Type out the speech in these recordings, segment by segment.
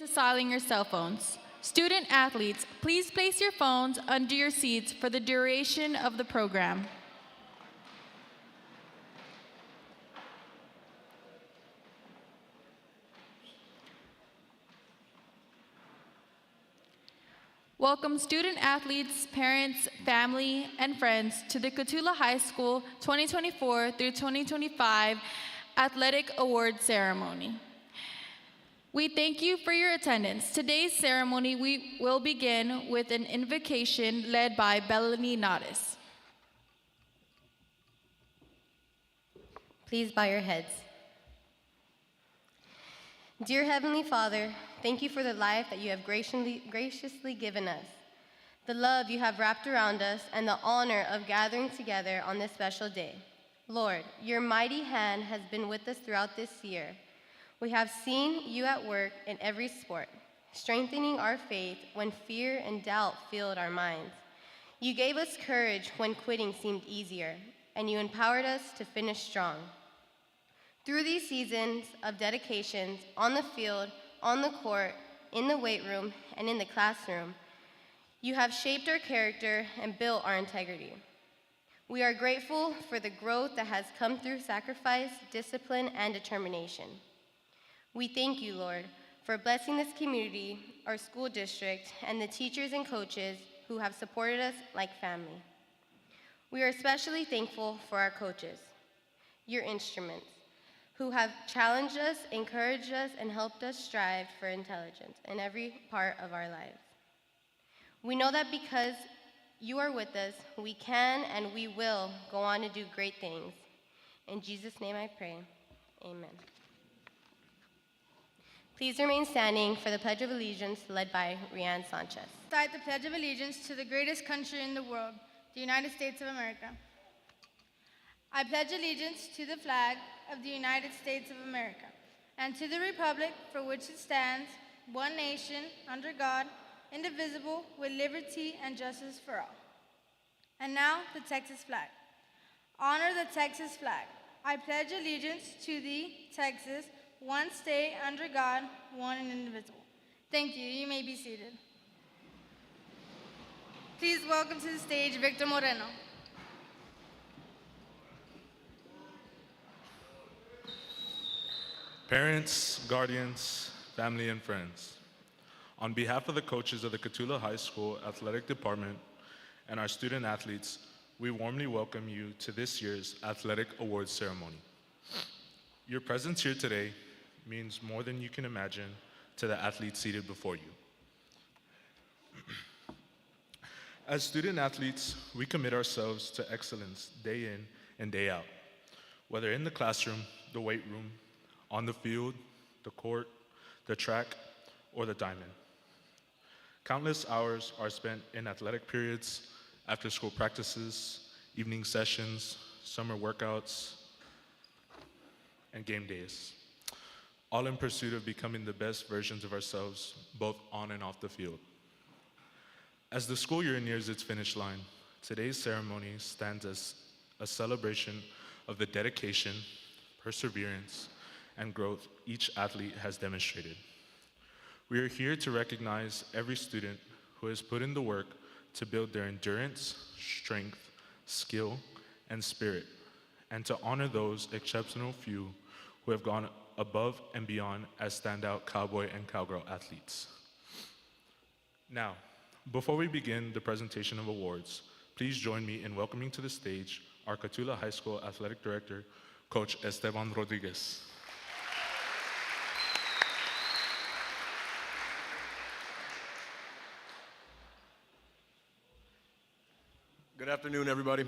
To silence your cell phones. Student athletes, please place your phones under your seats for the duration of the program. Welcome student athletes, parents, family, and friends to the Cotulla High School 2024 through 2025 Athletic Award Ceremony. We thank you for your attendance. Today's ceremony, we will begin with an invocation led by Bellany Nodis. Please bow your heads. Dear Heavenly Father, thank you for the life that you have graciously given us, the love you have wrapped around us, and the honor of gathering together on this special day. Lord, your mighty hand has been with us throughout this year. We have seen you at work in every sport, strengthening our faith when fear and doubt filled our minds. You gave us courage when quitting seemed easier, and you empowered us to finish strong. Through these seasons of dedications on the field, on the court, in the weight room, and in the classroom, you have shaped our character and built our integrity. We are grateful for the growth that has come through sacrifice, discipline, and determination. We thank you, Lord, for blessing this community, our school district, and the teachers and coaches who have supported us like family. We are especially thankful for our coaches, your instruments, who have challenged us, encouraged us, and helped us strive for intelligence in every part of our lives. We know that because you are with us, we can and we will go on to do great things. In Jesus' name I pray, amen. Please remain standing for the Pledge of Allegiance led by Rianne Sanchez. Recite the Pledge of Allegiance to the greatest country in the world, the United States of America. I pledge allegiance to the flag of the United States of America and to the republic for which it stands, one nation, under God, indivisible, with liberty and justice for all. And now, the Texas flag. Honor the Texas flag. I pledge allegiance to the Texas, one state, under God, one and indivisible. Thank you. You may be seated. Please welcome to the stage Victor Moreno. Parents, guardians, family, and friends, on behalf of the coaches of the Cotulla High School Athletic Department and our student athletes, we warmly welcome you to this year's Athletic Awards Ceremony. Your presence here today means more than you can imagine to the athletes seated before you. As student athletes, we commit ourselves to excellence day in and day out, whether in the classroom, the weight room, on the field, the court, the track, or the diamond. Countless hours are spent in athletic periods, after-school practices, evening sessions, summer workouts, and game days, all in pursuit of becoming the best versions of ourselves, both on and off the field. As the school year nears its finish line, today's ceremony stands as a celebration of the dedication, perseverance, and growth each athlete has demonstrated. We are here to recognize every student who has put in the work to build their endurance, strength, skill, and spirit, and to honor those exceptional few who have gone above and beyond as standout cowboy and cowgirl athletes. Now, before we begin the presentation of awards, please join me in welcoming to the stage our Cotulla High School Athletic Director, Coach Esteban Rodriguez. Good afternoon, everybody.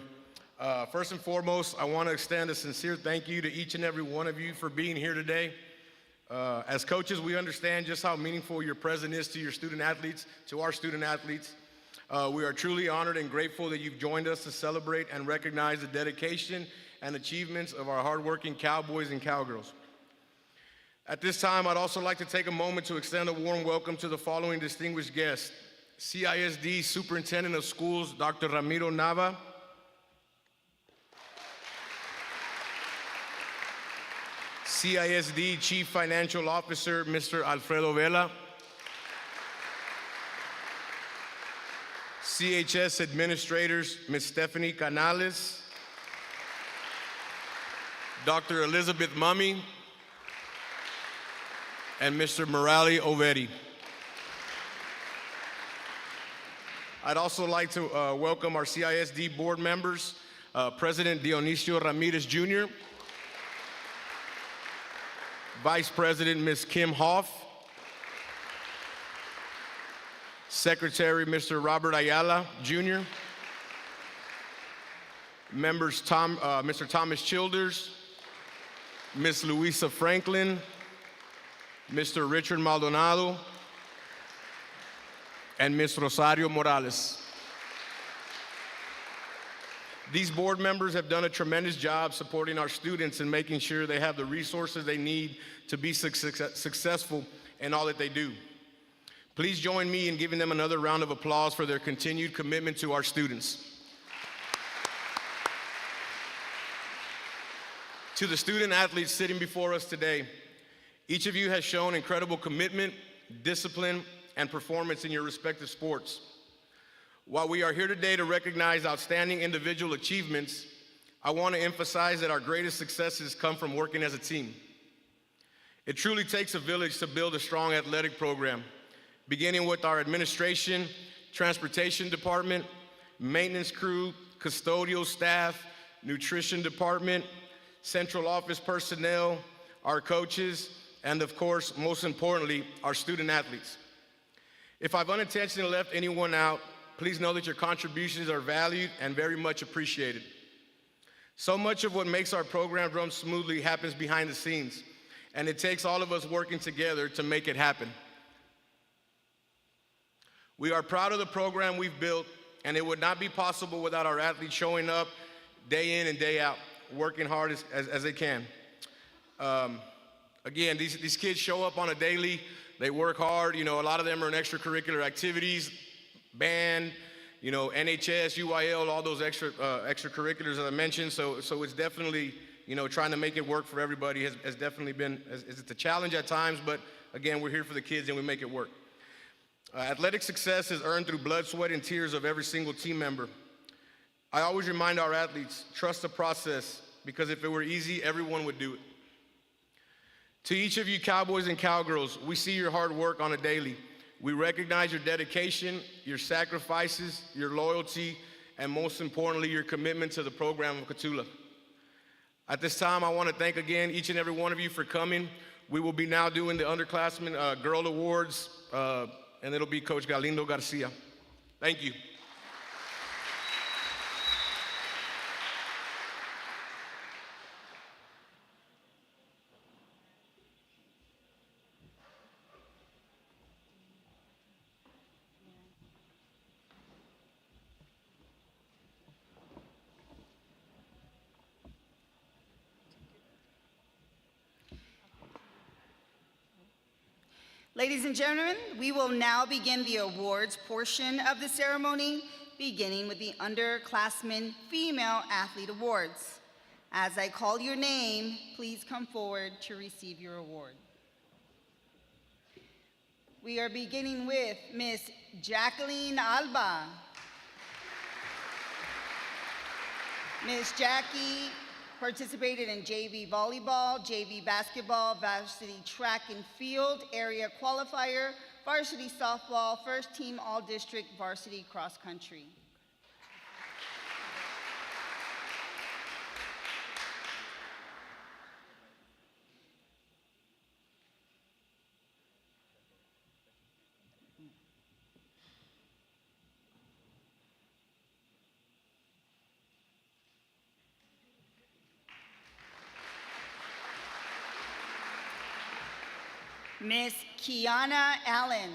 First and foremost, I want to extend a sincere thank you to each and every one of you for being here today. As coaches, we understand just how meaningful your presence is to your student athletes, to our student athletes. We are truly honored and grateful that you've joined us to celebrate and recognize the dedication and achievements of our hardworking cowboys and cowgirls. At this time, I'd also like to take a moment to extend a warm welcome to the following distinguished guests: I.S.D. Superintendent of Schools, Dr. Ramiro Nava, I.S.D. Chief Financial Officer, Mr. Alfredo Vela, CHS administrators, Ms. Stephanie Canales, Dr. Elizabeth Mummy, and Mr. Morali Ovedi. I'd also like to welcome our I.S.D board members, President Dionisio Ramirez Jr., Vice President Ms. Kim Hoff, Secretary Mr. Robert Ayala Jr., members Mr. Thomas Childers, Ms. Luisa Franklin, Mr. Richard Maldonado, and Ms. Rosario Morales. These board members have done a tremendous job supporting our students and making sure they have the resources they need to be successful in all that they do. Please join me in giving them another round of applause for their continued commitment to our students. To the student athletes sitting before us today, each of you has shown incredible commitment, discipline, and performance in your respective sports. While we are here today to recognize outstanding individual achievements, I want to emphasize that our greatest successes come from working as a team. It truly takes a village to build a strong athletic program, beginning with our administration, transportation department, maintenance crew, custodial staff, nutrition department, central office personnel, our coaches, and of course, most importantly, our student athletes. If I've unintentionally left anyone out, please know that your contributions are valued and very much appreciated. So much of what makes our program run smoothly happens behind the scenes, and it takes all of us working together to make it happen. We are proud of the program we've built, and it would not be possible without our athletes showing up day in and day out, working hard as they can. Again, these kids show up on a daily, they work hard, a lot of them are in extracurricular activities, band, NHS, UIL, all those extracurriculars that I mentioned, so it's definitely, trying to make it work for everybody has definitely been, it's a challenge at times, but again, we're here for the kids and we make it work. Athletic success is earned through blood, sweat, and tears of every single team member. I always remind our athletes, trust the process, because if it were easy, everyone would do it. To each of you cowboys and cowgirls, we see your hard work on a daily. We recognize your dedication, your sacrifices, your loyalty, and most importantly, your commitment to the program of Cotulla. At this time, I want to thank again each and every one of you for coming. We will be now doing the Underclassman Girl Awards, and it'll be Coach Galindo Garcia. Thank you. Ladies and gentlemen, we will now begin the awards portion of the ceremony, beginning with the Underclassman Female Athlete Awards. As I call your name, please come forward to receive your award. We are beginning with Miss Jacqueline Alba. Miss Jackie participated in JV volleyball, JV basketball, varsity track and field, area qualifier, varsity softball, first team all-district varsity cross country. Miss Kiana Allen.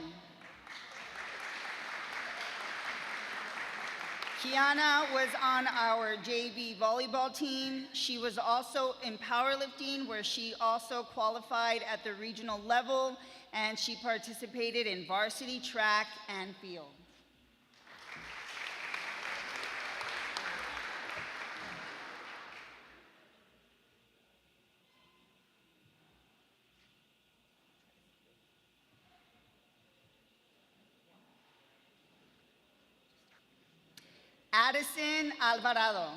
Kiana was on our JV volleyball team. She was also in powerlifting, where she also qualified at the regional level, and she participated in varsity track and field. Addison Alvarado.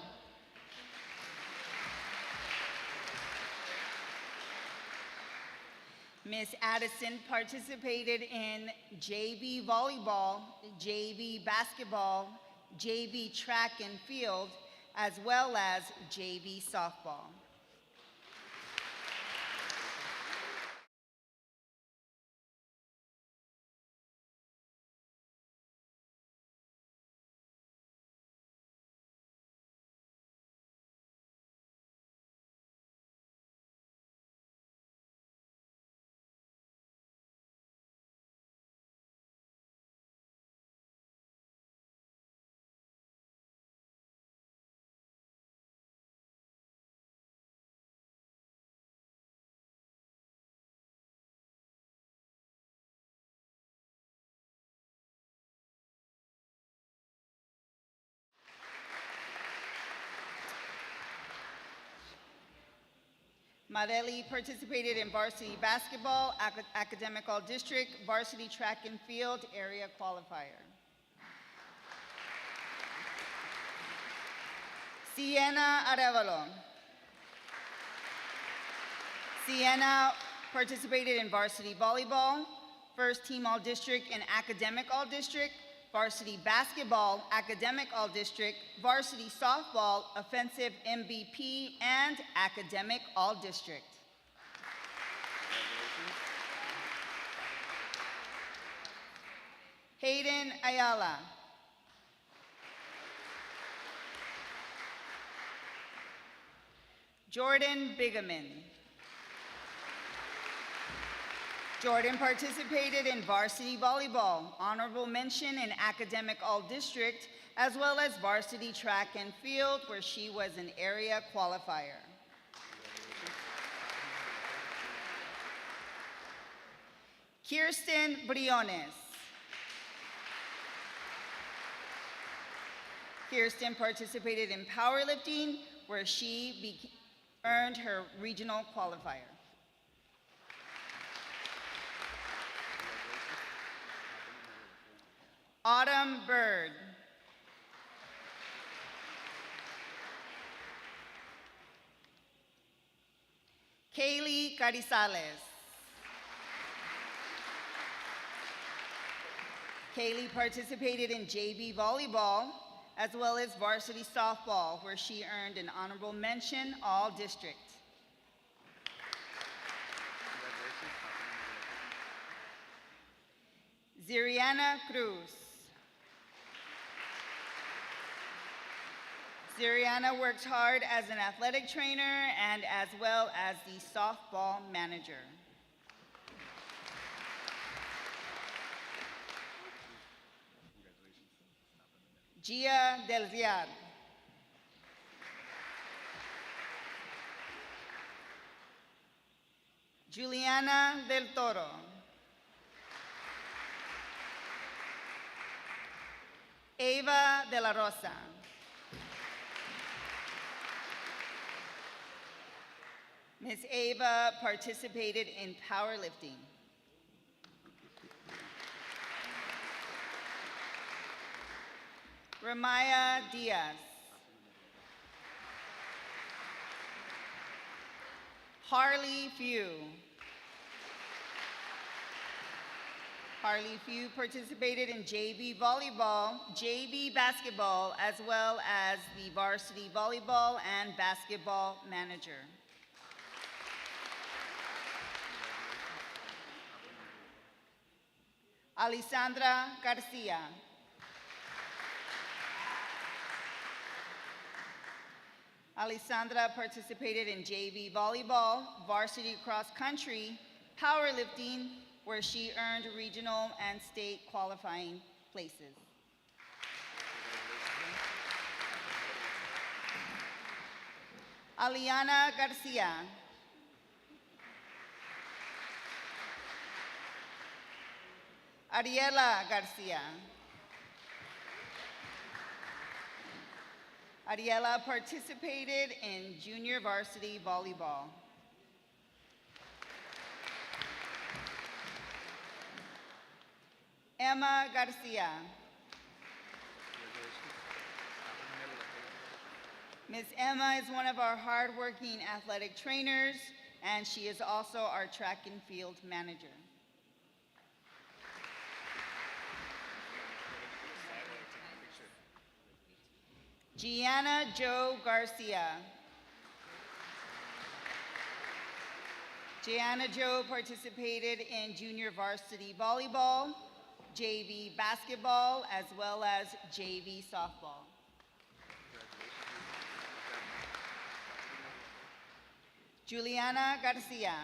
Miss Addison participated in JV volleyball, JV basketball, JV track and field, as well as JV softball. Marelli participated in varsity basketball, academic all district, varsity track and field, area qualifier. Sienna Arevalo. Sienna participated in varsity volleyball, first team all district and academic all district, varsity basketball, academic all district, varsity softball, offensive MVP, and academic all district. Hayden Ayala. Jordan Bigaman. Jordan participated in varsity volleyball, honorable mention in academic all-district, as well as varsity track and field, where she was an area qualifier. Kirsten Briones. Kirsten participated in powerlifting, where she earned her regional qualifier. Autumn Bird. Kaylee Carizales. Kaylee participated in JV volleyball as well as varsity softball, where she earned an honorable mention all district. Ziriana Cruz. Ziriana works hard as an athletic trainer and as well as the softball manager. Gia Del Riad. Juliana Del Toro. Eva de la Rosa. Ms. Ava participated in powerlifting. Ramaya Diaz. Harley Few. Harley Few participated in JV volleyball, JV basketball, as well as the varsity volleyball and basketball manager. Alessandra Garcia. Alessandra participated in JV volleyball, varsity cross country, powerlifting, where she earned regional and state qualifying places. Aliana Garcia. Ariela Garcia. Ariela participated in junior varsity volleyball. Emma Garcia. Ms. Emma is one of our hardworking athletic trainers, and she is also our track and field manager. Gianna Jo Garcia. Gianna Jo participated in junior varsity volleyball, JV basketball, as well as JV softball. Juliana Garcia.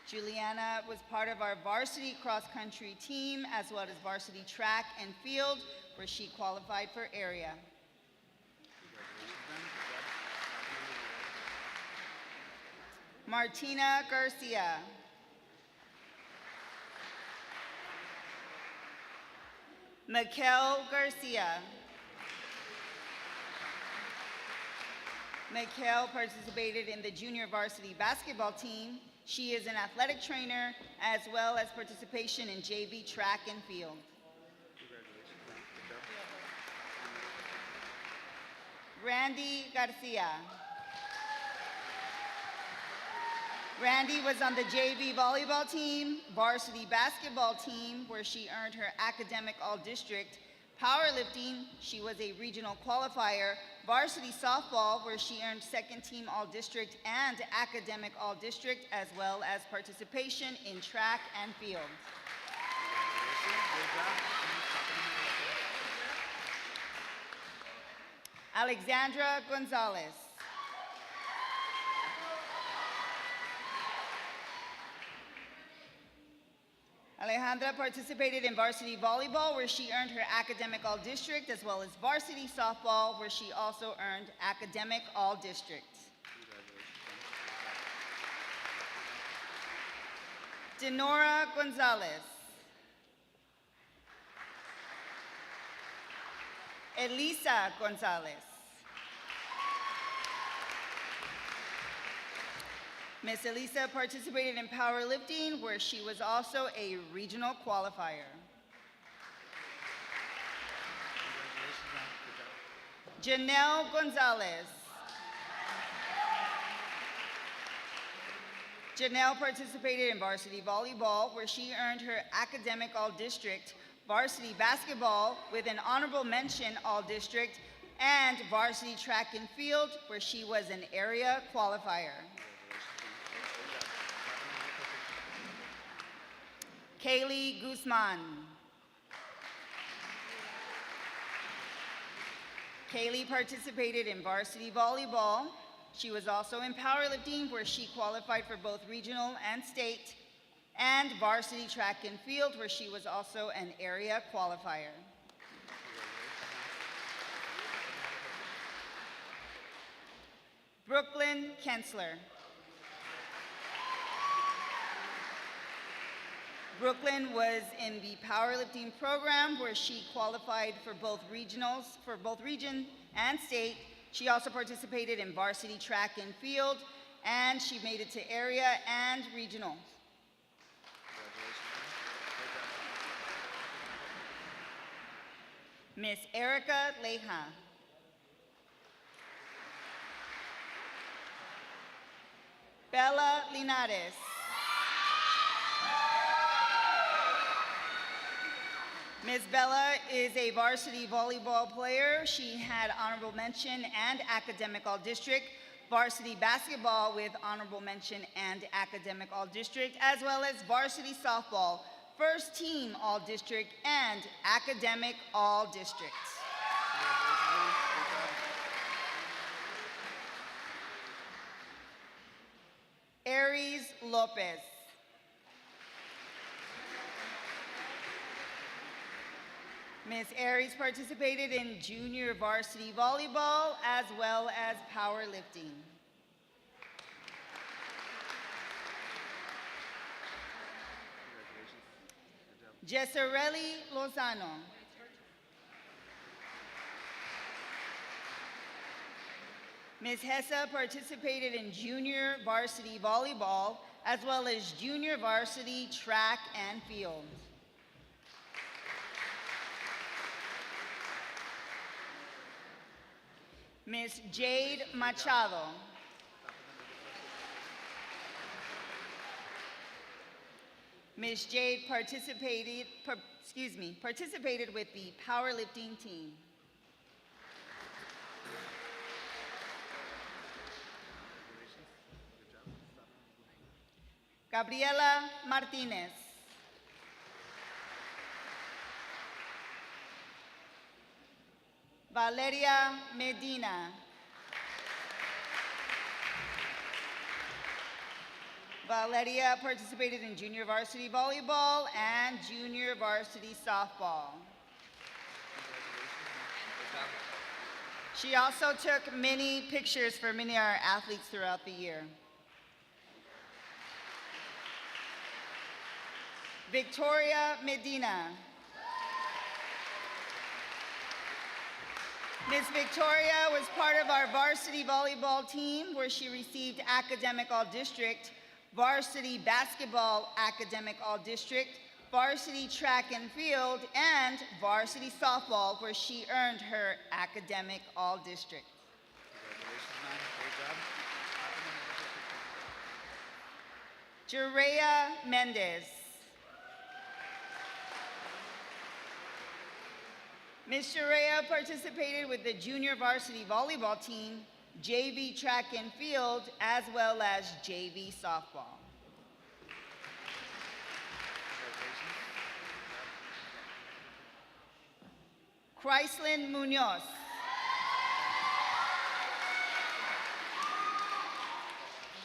Juliana was part of our varsity cross-country team as well as varsity track and field, where she qualified for area. Martina Garcia. Mikel Garcia. Mikel participated in the junior varsity basketball team. She is an athletic trainer as well as participation in JV track and field. Randy Garcia. Randy was on the JV volleyball team, varsity basketball team, where she earned her academic all-district. Powerlifting, she was a regional qualifier. Varsity softball, where she earned second team all-district and academic all-district, as well as participation in track and field. Alexandra Gonzalez. Alejandra participated in varsity volleyball, where she earned her academic all-district, as well as varsity softball, where she also earned academic all-district. Denora Gonzalez. Elisa Gonzalez. Miss Elisa participated in powerlifting, where she was also a regional qualifier. Janelle Gonzalez. Janelle participated in varsity volleyball, where she earned her academic all-district, varsity basketball with an honorable mention all-district, and varsity track and field, where she was an area qualifier. Kaylee Guzman. Kaylee participated in varsity volleyball. She was also in powerlifting, where she qualified for both regional and state, and varsity track and field, where she was also an area qualifier. Brooklyn Kensler. Brooklyn was in the powerlifting program, where she qualified for both region and state. She also participated in varsity track and field, and she made it to area and regional. Miss Erica Leja. Bella Linares. Ms. Bella is a varsity volleyball player. She had honorable mention and academic all-district, varsity basketball with honorable mention and academic all-district, as well as varsity softball, first team all-district, and academic all-district. Aries Lopez. Ms. Aries participated in junior varsity volleyball as well as powerlifting. Jessarelli Lozano. Ms. Hessa participated in junior varsity volleyball as well as junior varsity track and field. Miss Jade Machado. Miss Jade participated with the powerlifting team. Gabriela Martinez. Valeria Medina. Valeria participated in junior varsity volleyball and junior varsity softball. She also took many pictures for many of our athletes throughout the year. Victoria Medina. Ms. Victoria was part of our varsity volleyball team where she received academic all-district, varsity basketball academic all-district, varsity track and field, and varsity softball where she earned her academic all-district. Jerea Mendez. Ms. Jerea participated with the junior varsity volleyball team, JV track and field, as well as JV softball. Chryslyn Munoz.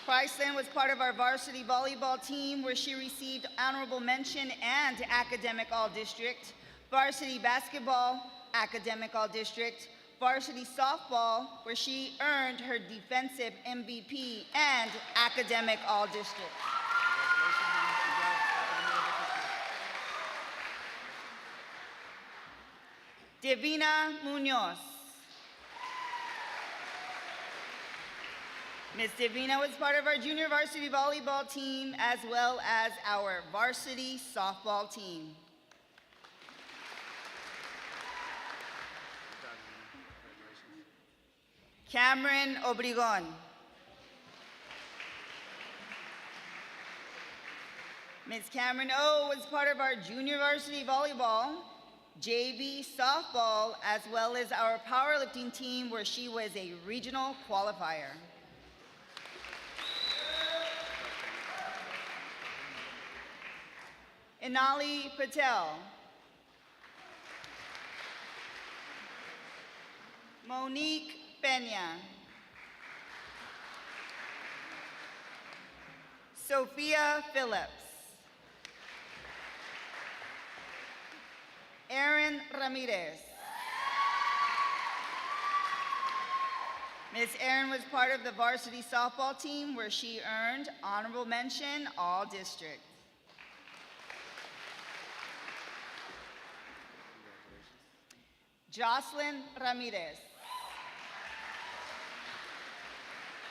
Chryslyn was part of our varsity volleyball team where she received honorable mention and academic all-district, varsity basketball, academic all-district, varsity softball, where she earned her defensive MVP and academic all-district. Divina Munoz. Ms. Divina was part of our junior varsity volleyball team as well as our varsity softball team. Cameron Obregon. Ms. Cameron O was part of our junior varsity volleyball, JV softball, as well as our powerlifting team where she was a regional qualifier. Inali Patel. Monique Peña. Sophia Phillips. Erin Ramirez. Ms. Erin was part of the varsity softball team where she earned honorable mention all district. Jocelyn Ramirez.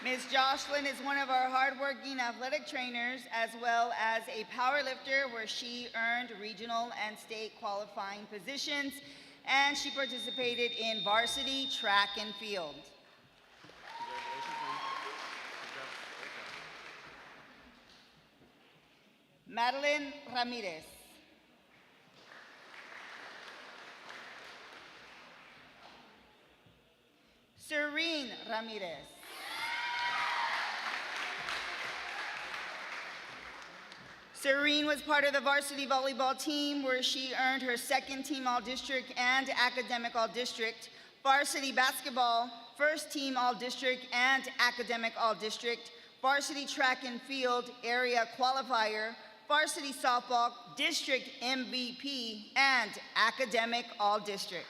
Ms. Jocelyn is one of our hardworking athletic trainers as well as a powerlifter where she earned regional and state qualifying positions, and she participated in varsity track and field. Madeline Ramirez. Serene Ramirez. Serene was part of the varsity volleyball team where she earned her second team all-district and academic all-district, varsity basketball, first team all-district and academic all-district, varsity track and field area qualifier, varsity softball, district MVP, and academic all-district.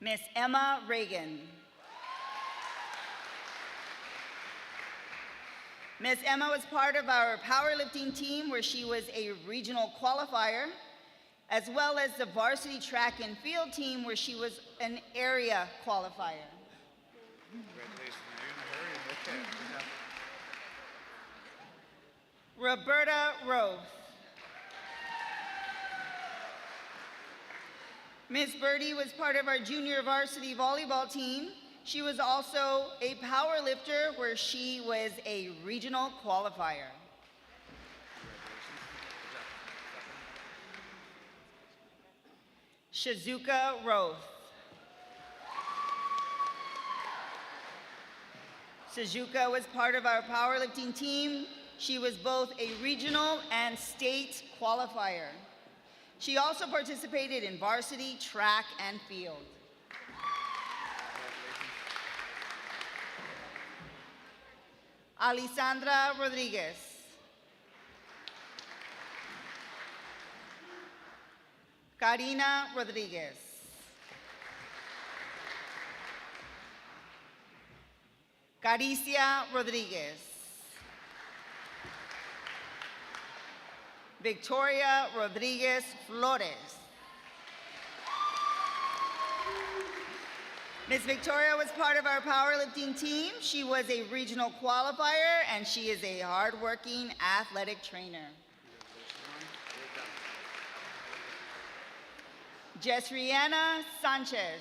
Miss Emma Reagan. Ms. Emma was part of our powerlifting team where she was a regional qualifier, as well as the varsity track and field team where she was an area qualifier. Congratulations, you're in a hurry. Okay. Roberta Rove. Miss Birdie was part of our junior varsity volleyball team. She was also a power lifter where she was a regional qualifier. Shizuka Roth. Shizuka was part of our powerlifting team. She was both a regional and state qualifier. She also participated in varsity, track, and field. Alisandra Rodriguez. Karina Rodriguez. Caricia Rodriguez. Victoria Rodriguez Flores. Miss Victoria was part of our powerlifting team. She was a regional qualifier, and she is a hardworking athletic trainer. Jessriana Sanchez.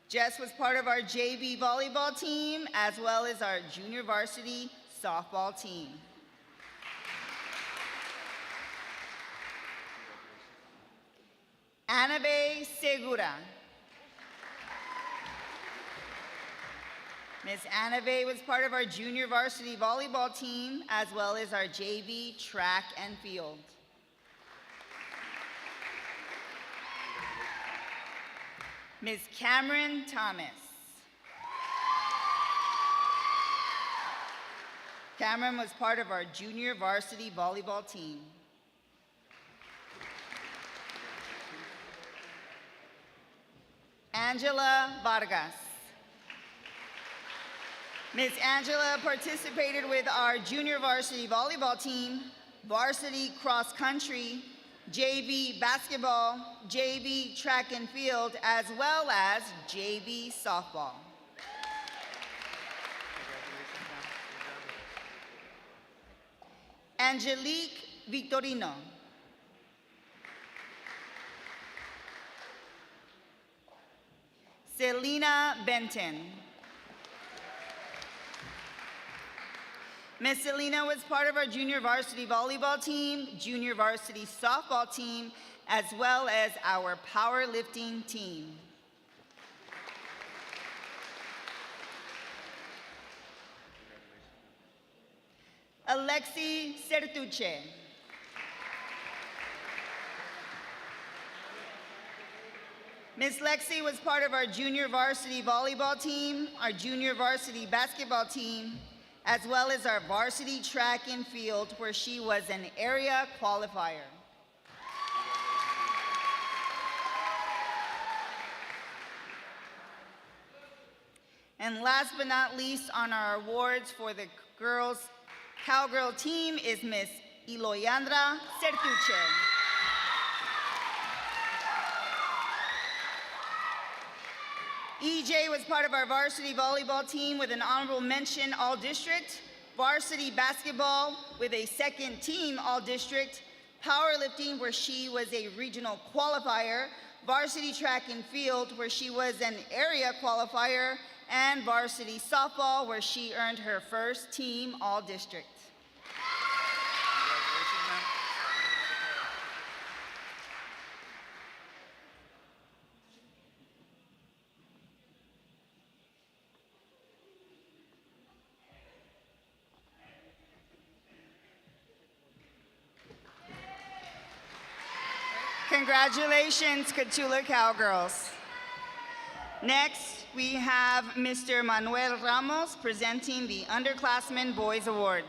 Jess was part of our JV volleyball team as well as our junior varsity softball team. Anabe Segura. Miss Anabe was part of our junior varsity volleyball team as well as our JV track and field. Ms. Cameron Thomas. Cameron was part of our junior varsity volleyball team. Angela Vargas. Ms. Angela participated with our junior varsity volleyball team, varsity cross country, JV basketball, JV track and field, as well as JV softball. Angelique Victorino. Selena Benton. Miss Selena was part of our junior varsity volleyball team, junior varsity softball team, as well as our powerlifting team. Alexi Certuche. Miss Lexi was part of our junior varsity volleyball team, our junior varsity basketball team, as well as our varsity track and field, where she was an area qualifier. And last but not least on our awards for the girls cowgirl team is Miss Iloyandra Certuche. EJ was part of our varsity volleyball team with an honorable mention all-district, varsity basketball with a second team all-district, powerlifting where she was a regional qualifier, varsity track and field where she was an area qualifier, and varsity softball where she earned her first team all-district. Congratulations, Cotulla Cowgirls. Next, we have Mr. Manuel Ramos presenting the Underclassman Boys Award.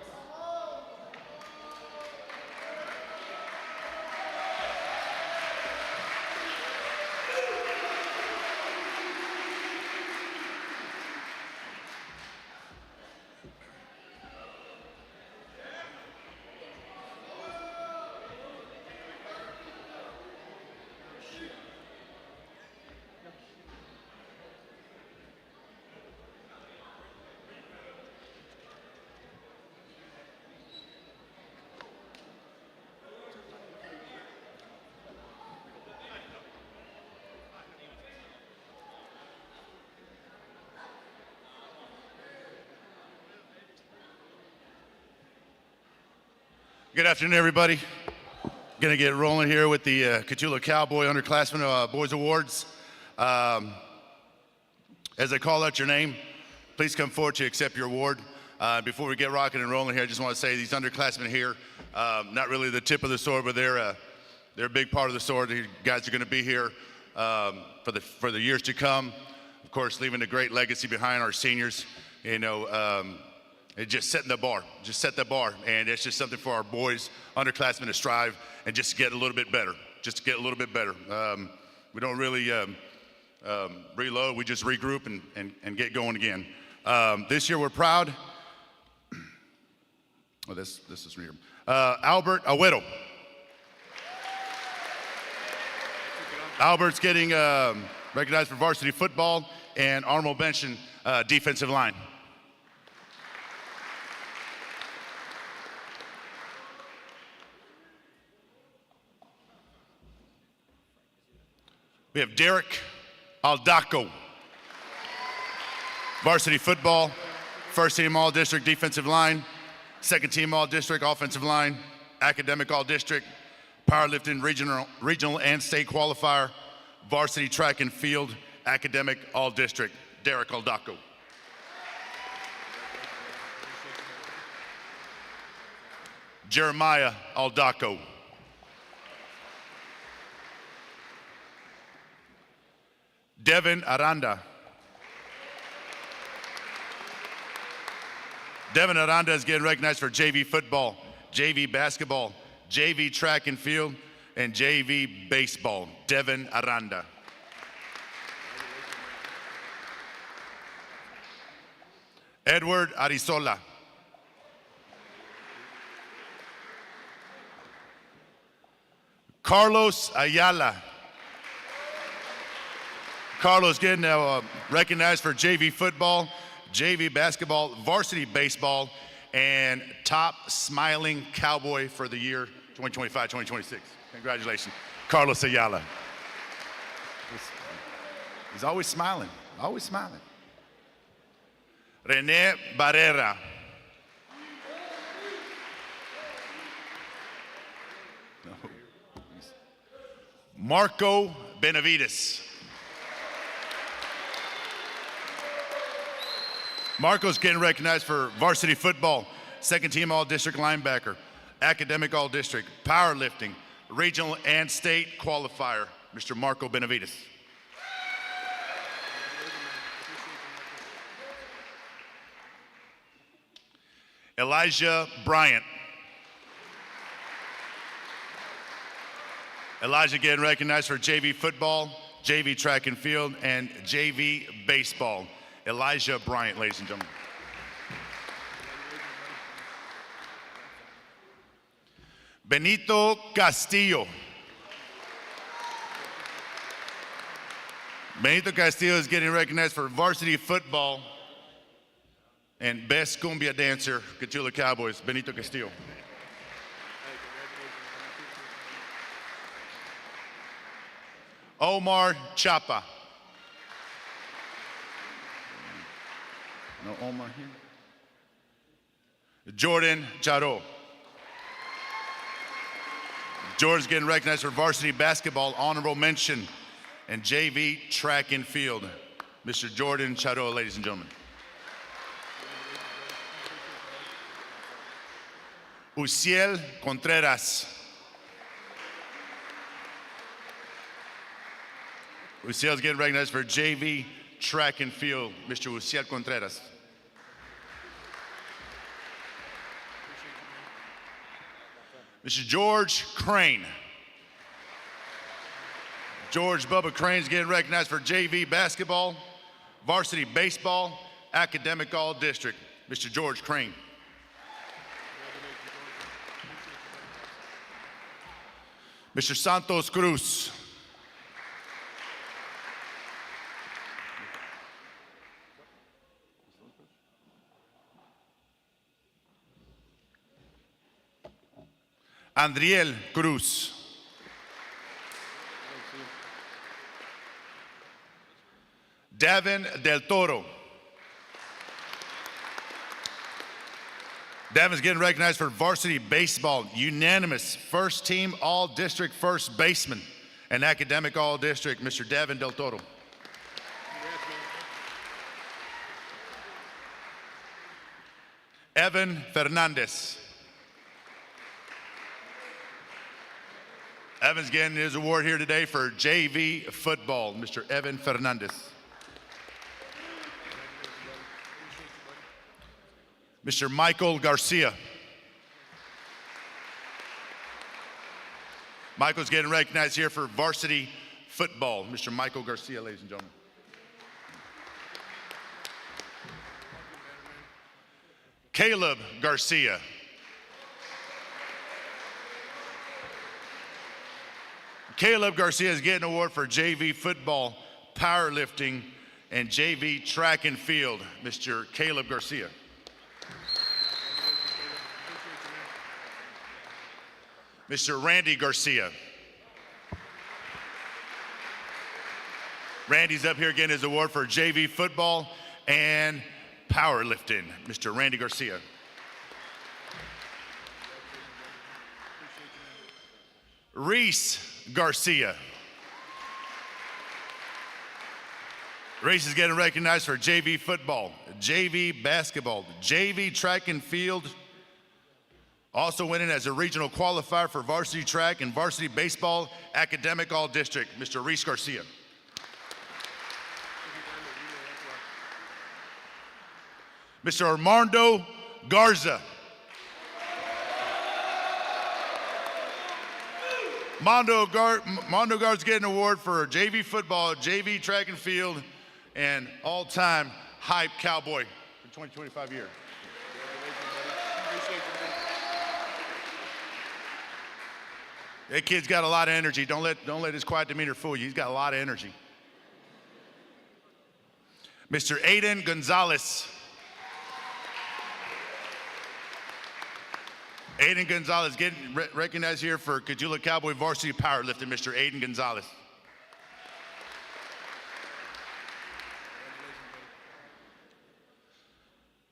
Good afternoon, everybody. Gonna get rolling here with the Cotulla Cowboy Underclassman Boys Awards. As I call out your name, please come forward to accept your award. Before we get rocking and rolling here, I just want to say these underclassmen here, not really the tip of the sword, but they're a big part of the sword. You guys are gonna be here for the years to come. Of course, leaving a great legacy behind our seniors. You know, it just set the bar, and it's just something for our boys, underclassmen to strive and just get a little bit better, We don't really reload, we just regroup and get going again. This year we're proud. Oh, this is from here. Albert Agüero. Albert's getting recognized for varsity football and honorable mention defensive line. We have Derek Aldaco, varsity football, first team all-district defensive line, second team all-district offensive line, academic all-district, powerlifting regional and state qualifier, varsity track and field, academic all-district, Derek Aldaco. Jeremiah Aldaco. Devin Aranda. Devin Aranda is getting recognized for JV football, JV basketball, JV track and field, and JV baseball. Devin Aranda. Edward Arizola. Carlos Ayala. Carlos getting recognized for JV football, JV basketball, varsity baseball, and top smiling cowboy for the year 2025-2026. Congratulations, Carlos Ayala. He's always smiling, always smiling. Rene Barrera. Marco Benavides. Marco's getting recognized for varsity football, second team all-district linebacker, academic all-district, powerlifting, regional and state qualifier, Mr. Marco Benavides. Elijah Bryant. Elijah getting recognized for JV football, JV track and field, and JV baseball. Elijah Bryant, ladies and gentlemen. Benito Castillo. Benito Castillo is getting recognized for varsity football and best cumbia dancer, Cotulla Cowboys, Benito Castillo. Omar Chapa. No Omar here. Jordan Charo. Jordan's getting recognized for varsity basketball, honorable mention, and JV track and field. Mr. Jordan Charo, ladies and gentlemen. Uciel Contreras. Uciel's getting recognized for JV track and field, Mr. Uciel Contreras. Mr. George Crane. George Bubba Crane's getting recognized for JV basketball, varsity baseball, academic all-district, Mr. George Crane. Mr. Santos Cruz. Andriel Cruz. Davin Del Toro. Devin's getting recognized for varsity baseball, unanimous first team all-district first baseman and academic all-district, Mr. Devin Del Toro. Evan Fernandez. Evan's getting his award here today for JV football, Mr. Evan Fernandez. Mr. Michael Garcia. Michael's getting recognized here for varsity football. Mr. Michael Garcia, ladies and gentlemen. Caleb Garcia. Caleb Garcia is getting an award for JV football, powerlifting, and JV track and field. Mr. Caleb Garcia. Mr. Randy Garcia. Randy's up here getting his award for JV football and powerlifting. Mr. Randy Garcia. Reese Garcia. Reese is getting recognized for JV football, JV basketball, JV track and field. Also winning as a regional qualifier for varsity track and varsity baseball, academic all-district, Mr. Reese Garcia. Mr. Armando Garza. Mondo Garza's getting an award for JV football, JV track and field, and all-time hype cowboy for 2025 year. That kid's got a lot of energy. Don't let his quiet demeanor fool you. He's got a lot of energy. Mr. Aiden Gonzalez. Aiden Gonzalez getting recognized here for Cotulla Cowboy varsity powerlifting, Mr. Aiden Gonzalez.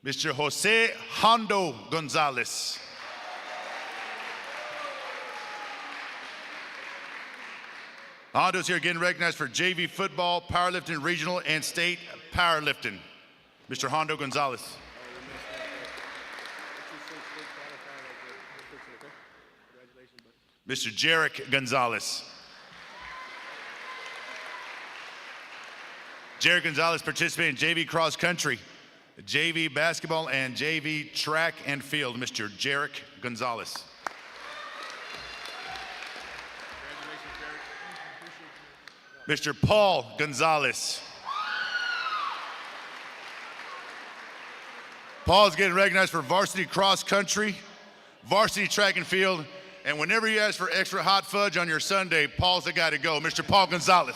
Mr. Jose Hondo Gonzalez. Hondo's here getting recognized for JV football, powerlifting, regional, and state powerlifting. Mr. Hondo Gonzalez. Mr. Jarek Gonzalez. Jarek Gonzalez participating in JV cross country, JV basketball, and JV track and field. Mr. Jarek Gonzalez. Mr. Paul Gonzalez. Paul's getting recognized for varsity cross country, varsity track and field, and whenever you ask for extra hot fudge on your Sunday, Paul's the guy to go. Mr. Paul Gonzalez.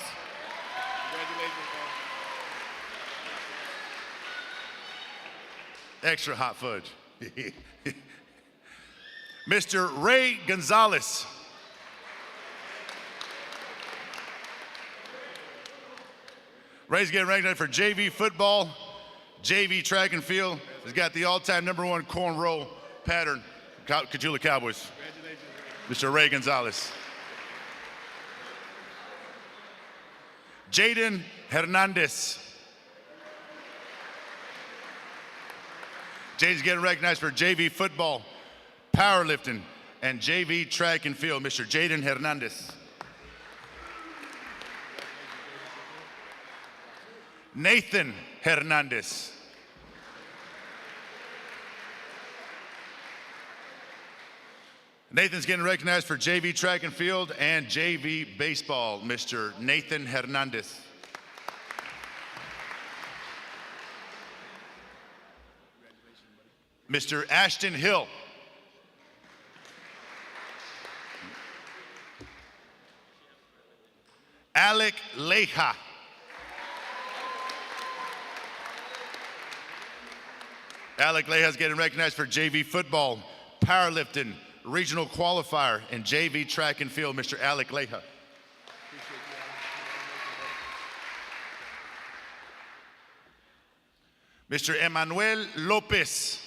Extra hot fudge. Mr. Ray Gonzalez. Ray's getting recognized for JV football, JV track and field. He's got the all-time #1 cornrow pattern, Cotulla Cowboys. Mr. Ray Gonzalez. Jaden Hernandez. Jaden's getting recognized for JV football, powerlifting, and JV track and field. Mr. Jaden Hernandez. Nathan Hernandez. Nathan's getting recognized for JV track and field and JV baseball. Mr. Nathan Hernandez. Mr. Ashton Hill. Alec Leja. Alec Leja's getting recognized for JV football, powerlifting, regional qualifier, and JV track and field. Mr. Alec Leja. Mr. Emmanuel Lopez.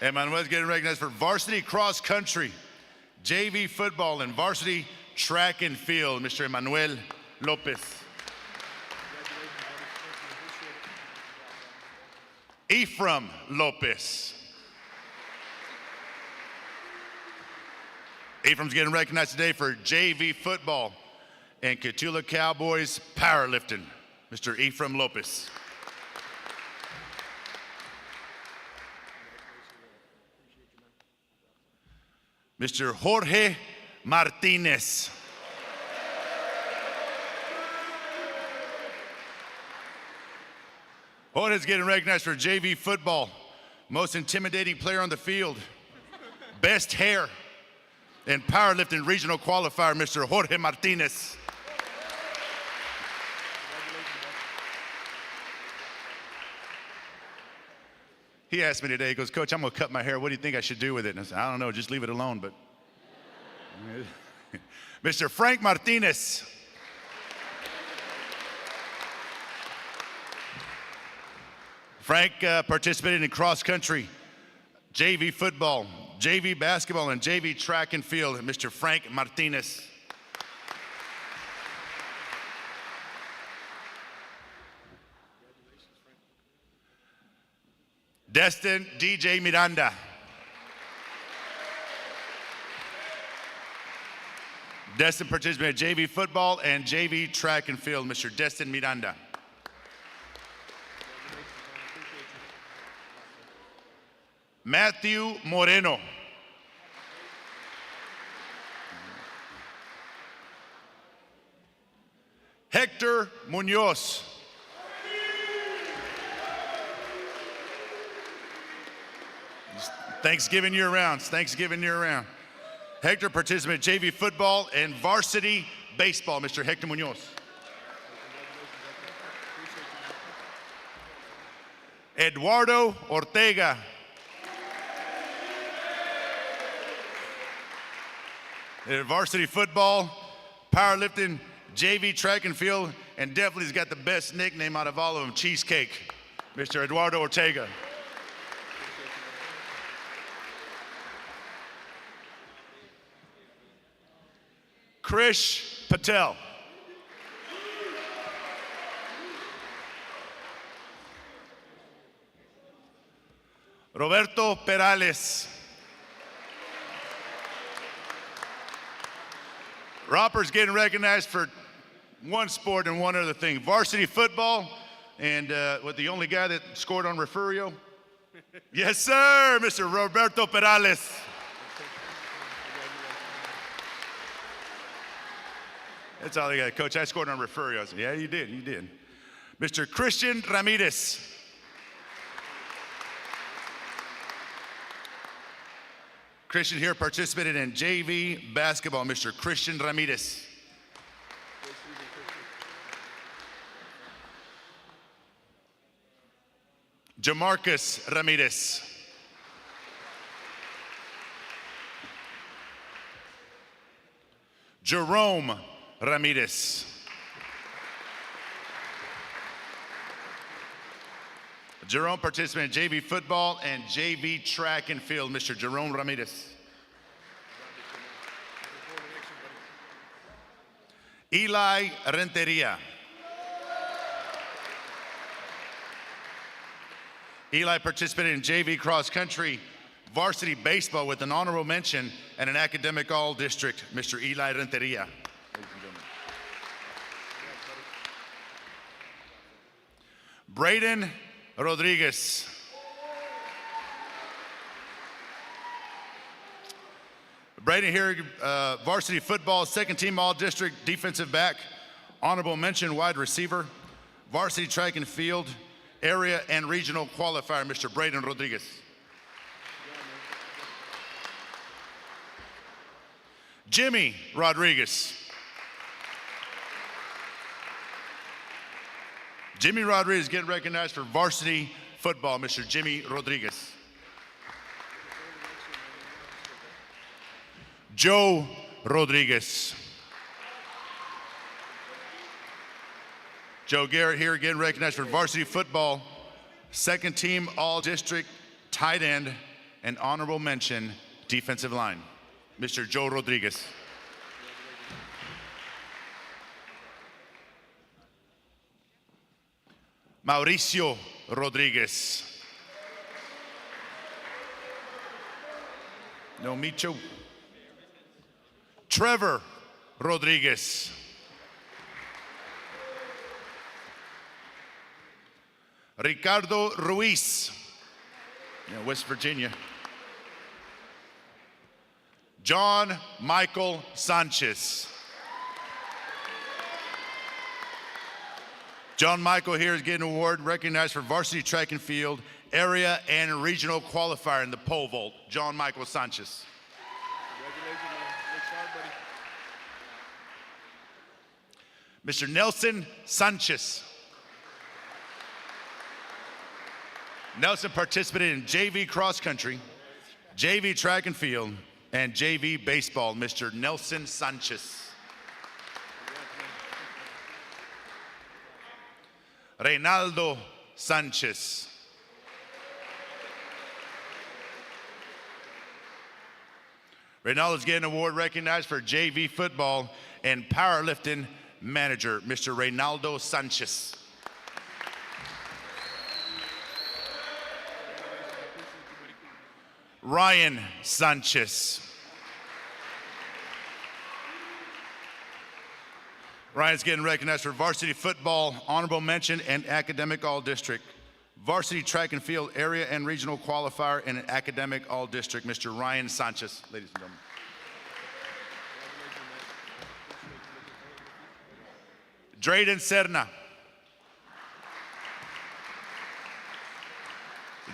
Emmanuel's getting recognized for varsity cross country, JV football, and varsity track and field. Mr. Emmanuel Lopez. Ephraim Lopez. Ephraim's getting recognized today for JV football and Cotulla Cowboys powerlifting. Mr. Ephraim Lopez. Mr. Jorge Martinez. Jorge's getting recognized for JV football, most intimidating player on the field, best hair, and powerlifting regional qualifier, Mr. Jorge Martinez. He asked me today, he goes, Coach, I'm gonna cut my hair. What do you think I should do with it? And I said, I don't know, just leave it alone. But Mr. Frank Martinez. Frank participated in cross country, JV football, JV basketball, and JV track and field. Mr. Frank Martinez. Destin DJ Miranda. Destin participated in JV football and JV track and field. Mr. Destin Miranda. Matthew Moreno. Hector Munoz. Thanksgiving year round. Thanksgiving year round. Hector participated in JV football and varsity baseball. Mr. Hector Munoz. Eduardo Ortega. Varsity football, powerlifting, JV track and field, and definitely has got the best nickname out of all of them, Cheesecake, Mr. Eduardo Ortega. Krish Patel. Roberto Perales. Roper's getting recognized for one sport and one other thing. Varsity football, and with the only guy that scored on Refurio. Yes, sir, Mr. Roberto Perales. That's all I got. Coach, I scored on Refurio. I said, yeah, you did, you did. Mr. Christian Ramirez. Christian here participated in JV basketball, Mr. Christian Ramirez. Jamarcus Ramirez. Jerome Ramirez. Jerome participated in JV football and JV track and field, Mr. Jerome Ramirez. Eli Renteria. Eli participated in JV cross country, varsity baseball with an honorable mention and an academic all-district, Mr. Eli Renteria. Braden Rodriguez. Braden here, varsity football, second team all-district defensive back, honorable mention wide receiver, varsity track and field, area and regional qualifier, Mr. Braden Rodriguez. Jimmy Rodriguez. Jimmy Rodriguez getting recognized for varsity football, Mr. Jimmy Rodriguez. Joe Rodriguez. Joe Garrett here getting recognized for varsity football, second team all-district tight end, and honorable mention, defensive line, Mr. Joe Rodriguez. Mauricio Rodriguez. No Micho. Trevor Rodriguez. Ricardo Ruiz, West Virginia. John Michael Sanchez. John Michael here is getting an award recognized for varsity track and field, area and regional qualifier in the pole vault. John Michael Sanchez. Congratulations, man. Good start, buddy. Mr. Nelson Sanchez. Nelson participated in JV cross country, JV track and field, and JV baseball. Mr. Nelson Sanchez. Reynaldo Sanchez. Reynaldo's getting an award recognized for JV football and powerlifting manager, Mr. Reynaldo Sanchez. Ryan Sanchez. Ryan's getting recognized for varsity football, honorable mention, and academic all-district. Varsity track and field area and regional qualifier and an academic all-district, Mr. Ryan Sanchez, ladies and gentlemen. Drayden Serna.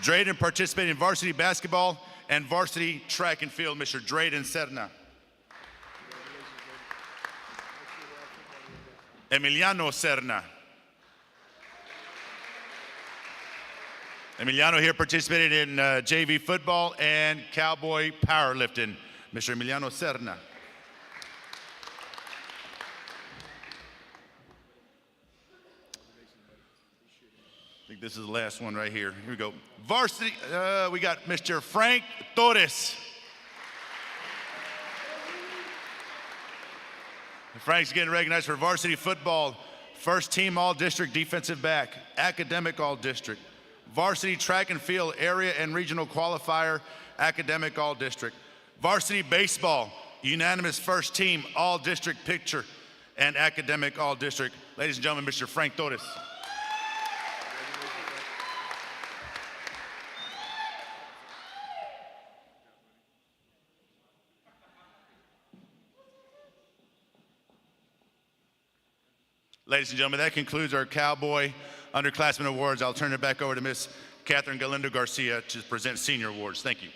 Drayden participated in varsity basketball and varsity track and field, Mr. Drayden Serna. Emiliano Serna. Emiliano here participated in JV football and cowboy powerlifting, Mr. Emiliano Serna. I think this is the last one right here. Here we go. Varsity, we got Mr. Frank Torres. Frank's getting recognized for varsity football, first team all-district defensive back, academic all-district, varsity track and field area and regional qualifier, academic all-district, varsity baseball, unanimous first team all-district picture, and academic all-district. Ladies and gentlemen, Mr. Frank Torres. Ladies and gentlemen, that concludes our Cowboy Underclassman Awards. I'll turn it back over to Miss Catherine Galindo Garcia to present senior awards. Thank you.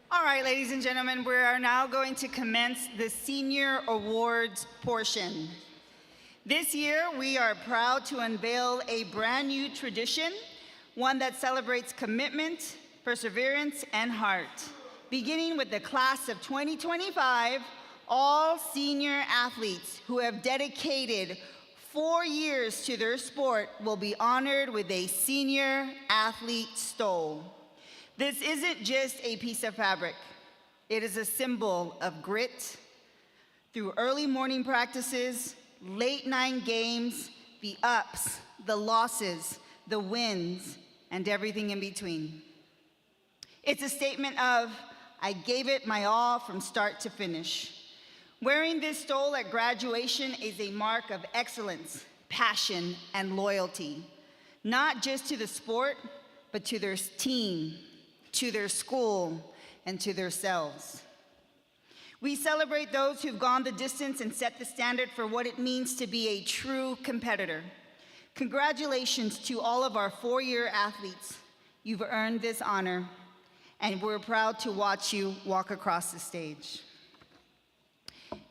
All right, ladies and gentlemen, we are now going to commence the senior awards portion. This year, we are proud to unveil a brand new tradition, one that celebrates commitment, perseverance, and heart. Beginning with the class of 2025, all senior athletes who have dedicated 4 years to their sport will be honored with a senior athlete stole. This isn't just a piece of fabric. It is a symbol of grit. Through early morning practices, late night games, the ups, the losses, the wins, and everything in between. It's a statement of, I gave it my all from start to finish. Wearing this stole at graduation is a mark of excellence, passion, and loyalty, not just to the sport, but to their team, to their school, and to themselves. We celebrate those who've gone the distance and set the standard for what it means to be a true competitor. Congratulations to all of our four-year athletes. You've earned this honor, and we're proud to watch you walk across the stage.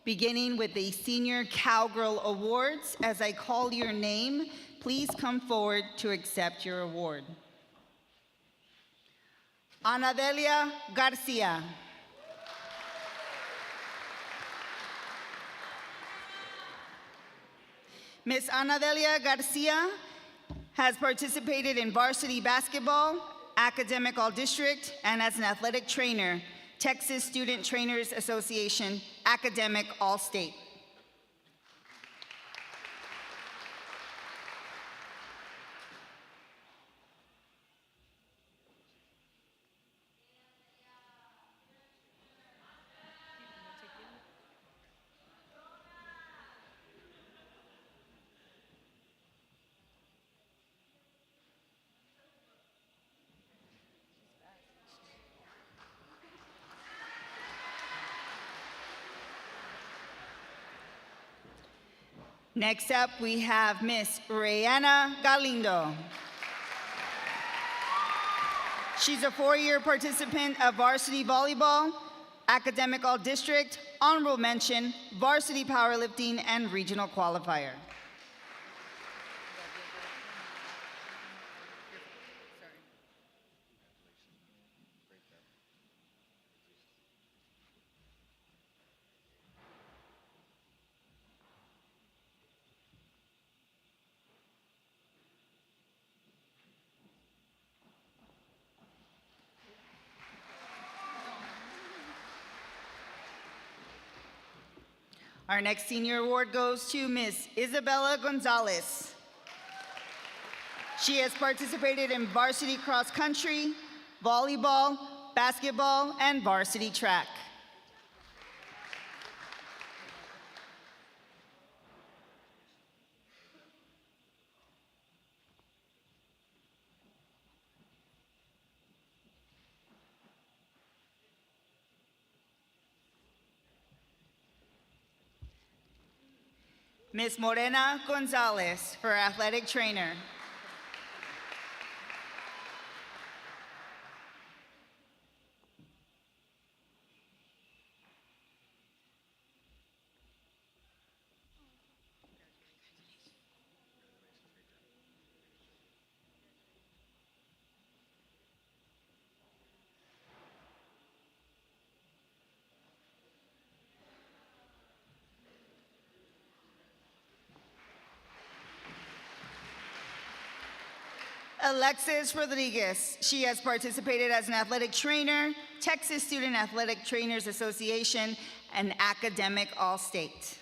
Beginning with the Senior Cowgirl Awards, as I call your name, please come forward to accept your award. Anadelia Garcia. Miss Anadelia Garcia has participated in varsity basketball, academic all-district, and as an athletic trainer, Texas Student Trainers Association, academic all-state. Next up, we have Miss Rihanna Galindo. She's a four-year participant of varsity volleyball, academic all-district, honorable mention, varsity powerlifting, and regional qualifier. Our next senior award goes to Miss Isabella Gonzalez. She has participated in varsity cross country, volleyball, basketball, and varsity track. Miss Morena Gonzalez for athletic trainer. Alexis Rodriguez. She has participated as an athletic trainer, Texas Student Athletic Trainers Association, and academic all-state.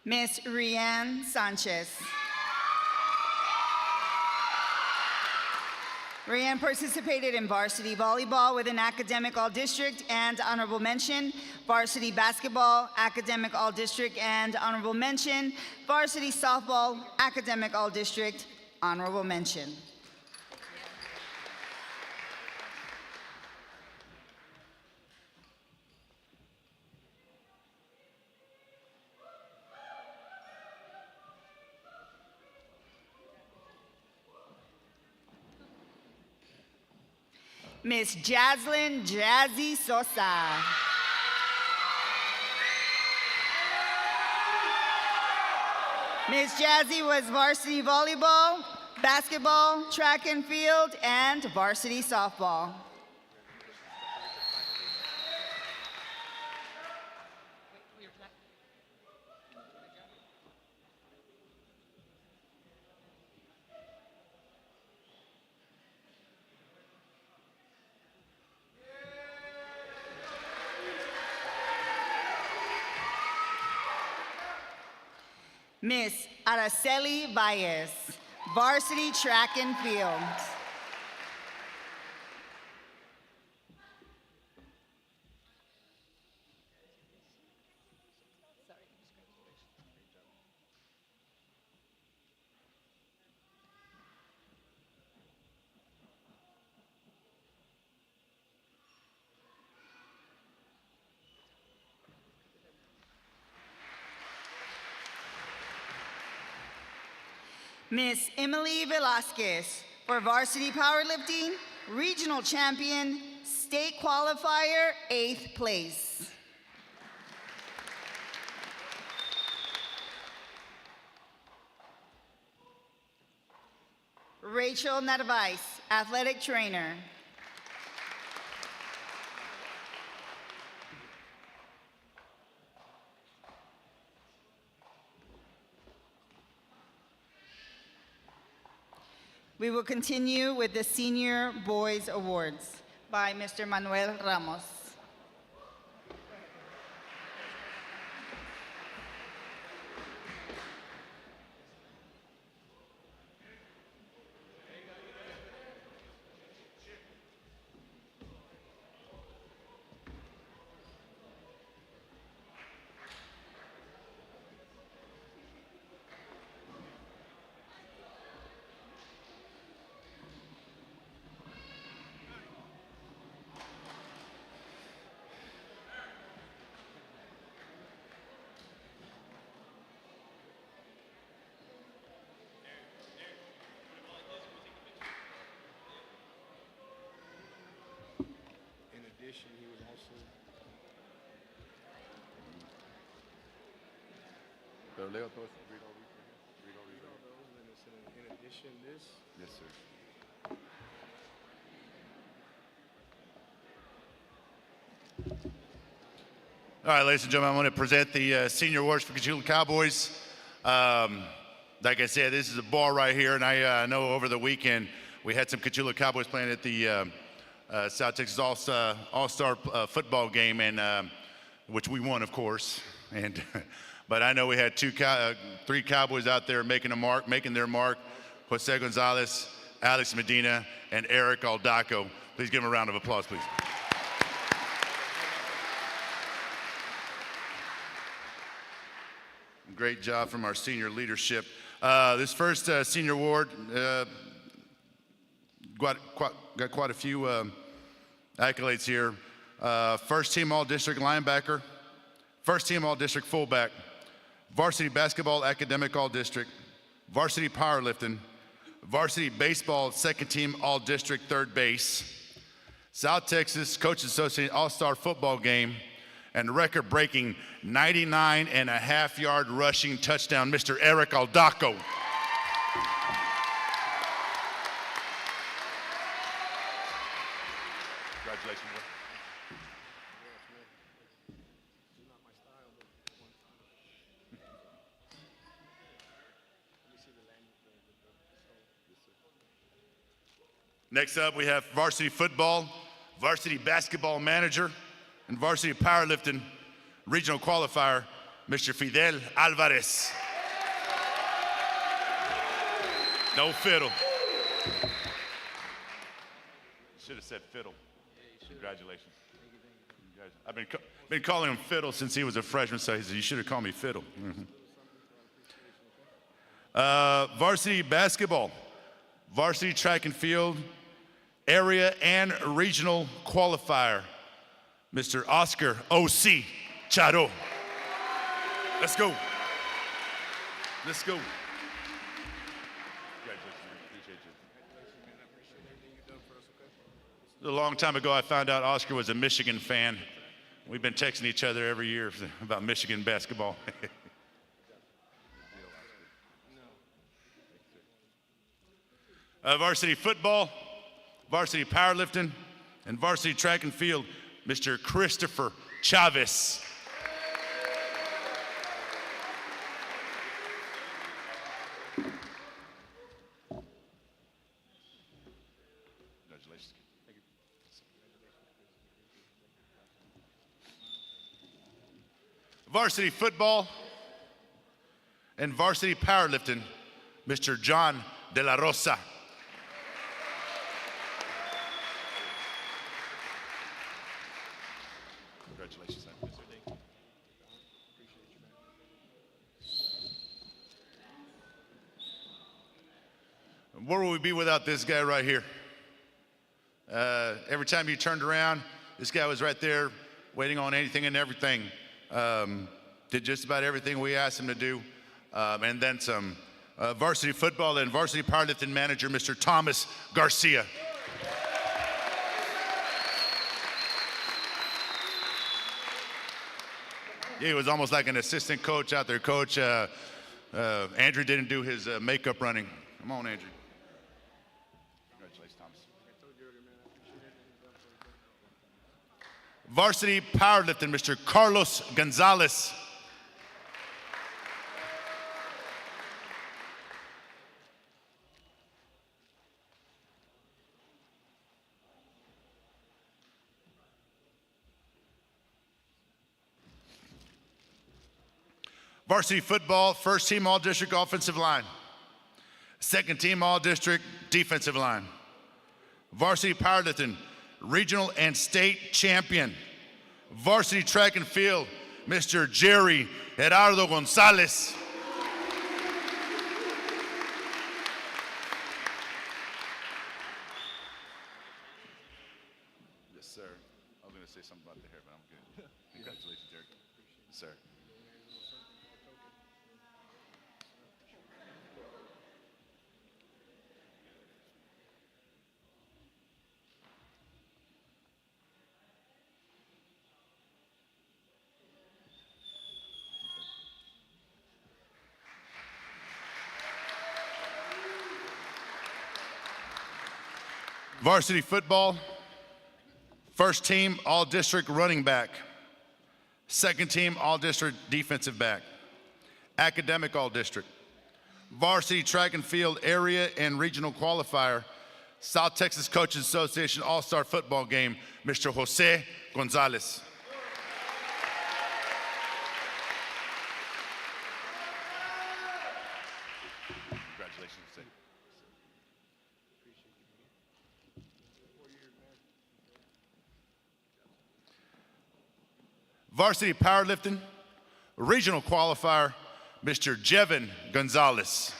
Miss Rianne Sanchez. Rianne participated in varsity volleyball with an academic all-district and honorable mention, varsity basketball, academic all-district and honorable mention, varsity softball, academic all-district, honorable mention. Miss Jaslyn Jazzy Sosa. Miss Jazzy was varsity volleyball, basketball, track and field, and varsity softball. Miss Araceli Valles, varsity track and field. Miss Emily Velasquez for varsity powerlifting, regional champion, state qualifier, 8th place. Rachel Narvaez, athletic trainer. We will continue with the Senior Boys Awards by Mr. Manuel Ramos. He was also. Pero leo todo esto. Read all these. Read all these. And it's in addition, this. Yes, sir. All right, ladies and gentlemen, I want to present the senior awards for Cotulla Cowboys. Like I said, this is a bar right here, and I know over the weekend we had some Cotulla Cowboys playing at the South Texas All-Star football game, and which we won, of course. And but I know we had three Cowboys out there making their mark. Jose Gonzalez, Alex Medina, and Eric Aldaco. Please give them a round of applause, please. Great job from our senior leadership. This first senior award got quite a few accolades here. First team all-district linebacker, first team all-district fullback, varsity basketball academic all-district, varsity powerlifting, varsity baseball second team all-district third base, South Texas Coaches Association all-star football game, and record-breaking 99.5-yard rushing touchdown, Mr. Eric Aldaco. Congratulations, bro. Next up, we have varsity football, varsity basketball manager, and varsity powerlifting regional qualifier, Mr. Fidel Alvarez. No fiddle. Should have said fiddle. Congratulations. I've been calling him Fiddle since he was a freshman, so he said, you should have called me Fiddle. Varsity basketball, varsity track and field, area and regional qualifier, Mr. Oscar O.C. Charo. Let's go. Let's go. A long time ago, I found out Oscar was a Michigan fan. We've been texting each other every year about Michigan basketball. Varsity football, varsity powerlifting, and varsity track and field, Mr. Christopher Chavez. Congratulations. Thank you. Varsity football, And varsity powerlifting, Mr. John De La Rosa. Congratulations, man. Where would we be without this guy right here? Every time you turned around, this guy was right there waiting on anything and everything. Did just about everything we asked him to do, and then some. Varsity football and varsity powerlifting manager, Mr. Thomas Garcia. Yeah, he was almost like an assistant coach out there. Coach, Andrew didn't do his makeup running. Come on, Andrew. Congratulations, Thomas. Varsity powerlifting, Mr. Carlos Gonzalez. Varsity football, first team all-district offensive line. Second team all-district defensive line. Varsity powerlifting, regional and state champion. Varsity track and field, Mr. Jerry Gerardo Gonzalez. Yes, sir. I was going to say something about the hair, but I'm good. Congratulations, Derek. Yes, sir. Varsity football, first team all-district running back. Second team all-district defensive back. Academic all-district. Varsity track and field area and regional qualifier. South Texas Coaches Association All-Star Football Game, Mr. Jose Gonzalez. Congratulations, Jose. Varsity powerlifting, regional qualifier, Mr. Jevin Gonzalez.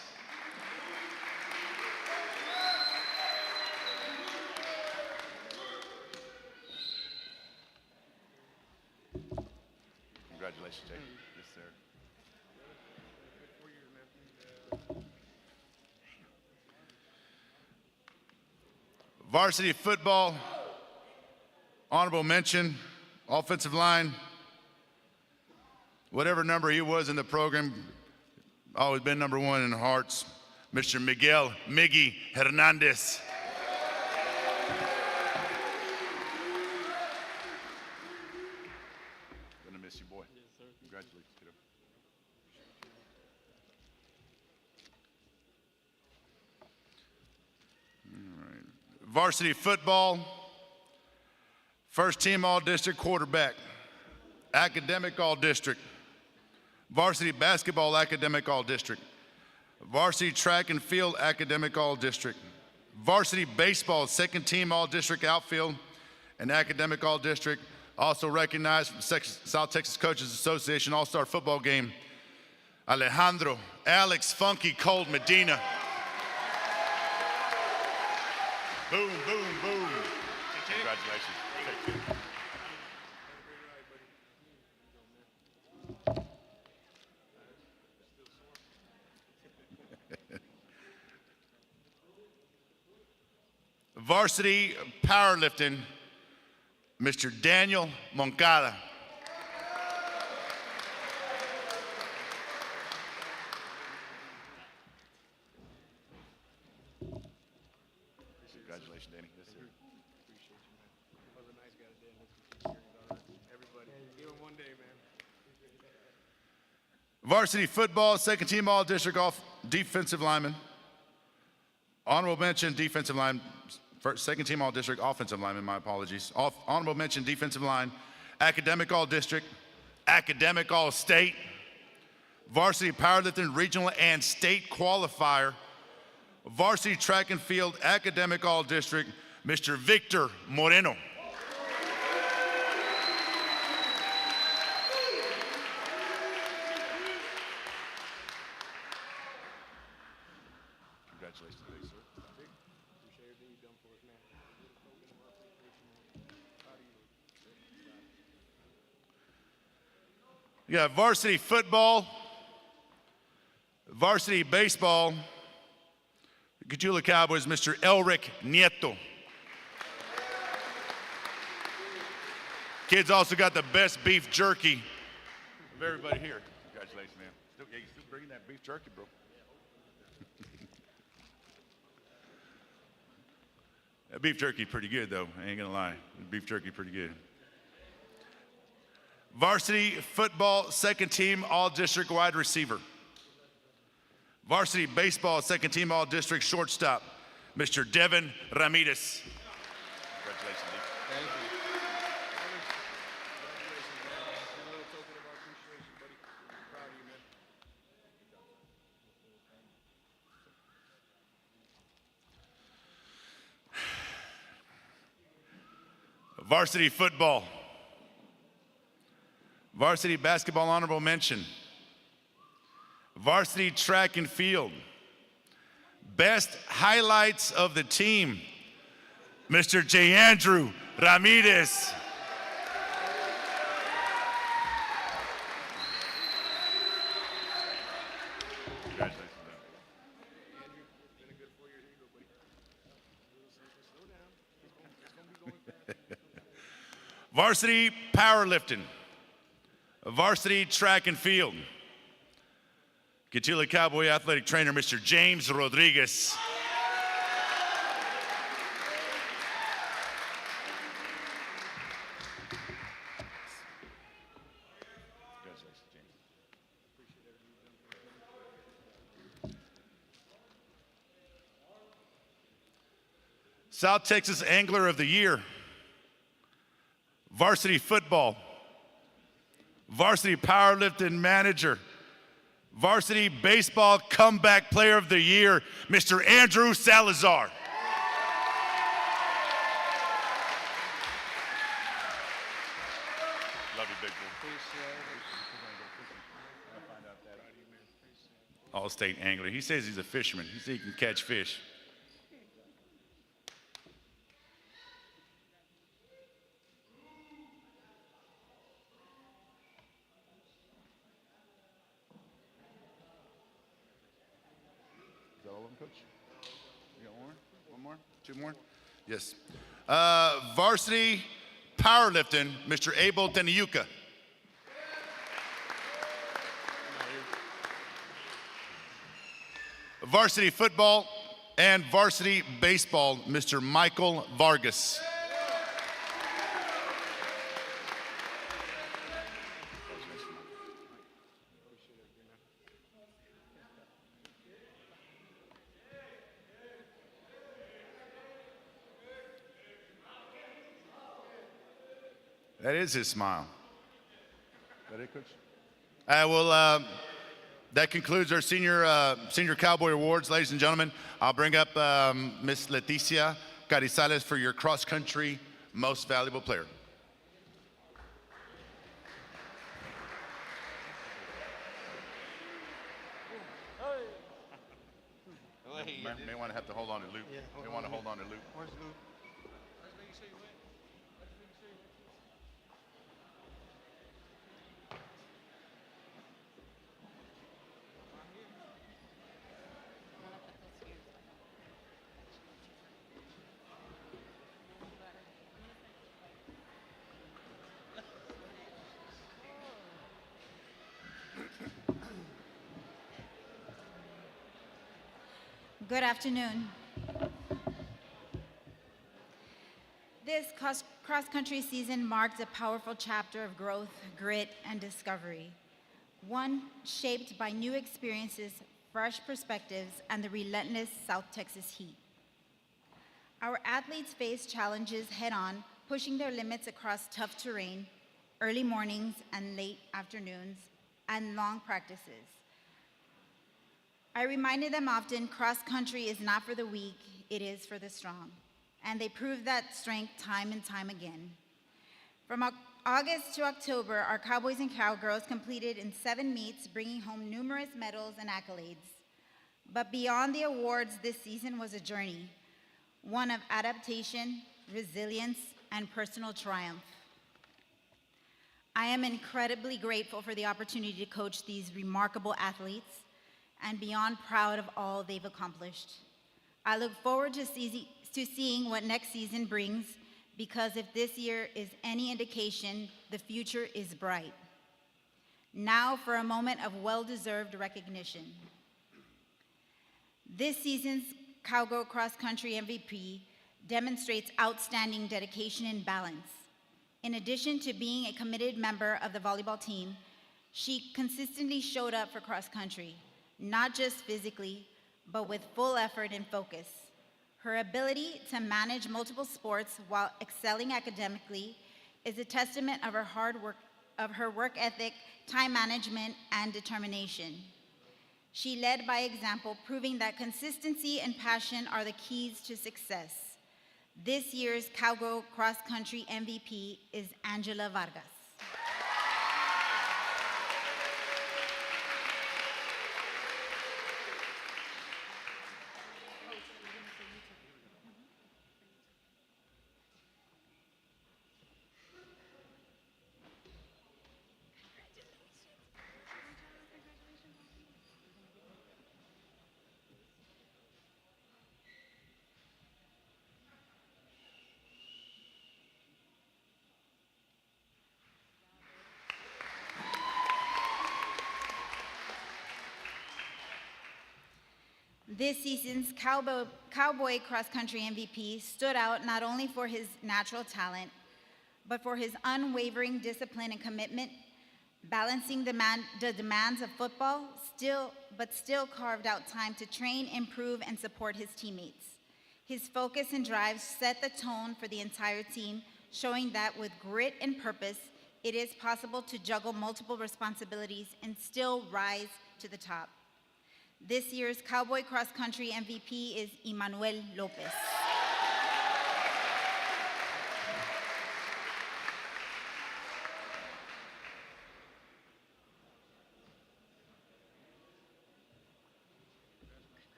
Congratulations, Jay. Yes, sir. Varsity football, honorable mention, offensive line. Whatever number he was in the program, always been number one in the hearts, Mr. Miguel Miggy Hernandez. Gonna miss you, boy. Yes, sir. Congratulations, kiddo. All right. Varsity football, first team all-district quarterback, academic all-district. Varsity basketball, academic all-district. Varsity track and field, academic all-district. Varsity baseball, second team all-district outfield and academic all-district. Also recognized from South Texas Coaches Association All-Star Football Game, Alejandro Alex Funky Cold Medina. Boom, boom, boom. Congratulations. Thank you. Varsity powerlifting, Mr. Daniel Moncada. Congratulations, Danny. Yes, sir. Appreciate you, man. That was a nice guy today. Everybody, give him one day, man. Varsity football, second team all-district defensive lineman. Honorable mention, defensive line. Second team all-district offensive lineman, my apologies. Honorable mention, defensive line. Academic all-district. Academic all-state. varsity powerlifting regional and state qualifier, varsity track and field academic all-district, Mr. Victor Moreno. Congratulations today, sir. Appreciate everything you've done for us, man. You got varsity football, varsity baseball, Cotulla Cowboys, Mr. Elric Nieto. Kids also got the best beef jerky of everybody here. Congratulations, man. Yeah, you still bringing that beef jerky, bro. That beef jerky pretty good, though. I ain't gonna lie. The beef jerky pretty good. Varsity football, second team, all-district wide receiver. Varsity baseball, second team, all-district shortstop, Mr. Devin Ramirez. Congratulations, Lee. Thank you. Congratulations, man. A little token of our appreciation, buddy. Proud of you, man. Varsity football. Varsity basketball honorable mention. Varsity track and field. Best highlights of the team, Mr. J. Andrew Ramirez. Congratulations, man. Andrew, it's been a good 4 years. Here you go, buddy. Slow down. It's gonna be going fast. Varsity powerlifting. Varsity track and field. Cotulla Cowboy athletic trainer, Mr. James Rodriguez. Congratulations, James. South Texas Angler of the Year. Varsity football. Varsity powerlifting manager. Varsity baseball comeback player of the year, Mr. Andrew Salazar. Love you, big boy. All-state angler. He says he's a fisherman. He says he can catch fish. Is that all of them, Coach? You got one more? One more? Two more? Yes. Varsity powerlifting, Mr. Abel Teniyuka. Varsity football and varsity baseball, Mr. Michael Vargas. That is his smile. Is that it, Coach? That concludes our senior Cowboy Awards, ladies and gentlemen. I'll bring up Miss Leticia Carizales for your cross-country most valuable player. May want to have to hold on to Luke. May want to hold on to Luke. Where's Luke? Good afternoon. This cross-country season marked a powerful chapter of growth, grit, and discovery. One shaped by new experiences, fresh perspectives, and the relentless South Texas heat. Our athletes faced challenges head-on, pushing their limits across tough terrain, early mornings and late afternoons, and long practices. I reminded them often cross country is not for the weak, it is for the strong. And they proved that strength time and time again. From August to October, our Cowboys and Cowgirls completed in 7 meets, bringing home numerous medals and accolades. But beyond the awards, this season was a journey, one of adaptation, resilience, and personal triumph. I am incredibly grateful for the opportunity to coach these remarkable athletes and beyond proud of all they've accomplished. I look forward to seeing what next season brings, because if this year is any indication, the future is bright. Now for a moment of well-deserved recognition. This season's Cowgirl Cross Country MVP demonstrates outstanding dedication and balance. In addition to being a committed member of the volleyball team, she consistently showed up for cross country, not just physically, but with full effort and focus. Her ability to manage multiple sports while excelling academically is a testament of her hard work, of her work ethic, time management, and determination. She led by example, proving that consistency and passion are the keys to success. This year's Cowgirl Cross Country MVP is Angela Vargas. This season's Cowboy Cross Country MVP stood out not only for his natural talent, but for his unwavering discipline and commitment, balancing the demands of football, still carved out time to train, improve, and support his teammates. His focus and drive set the tone for the entire team, showing that with grit and purpose, it is possible to juggle multiple responsibilities and still rise to the top. This year's Cowboy Cross Country MVP is Emmanuel Lopez.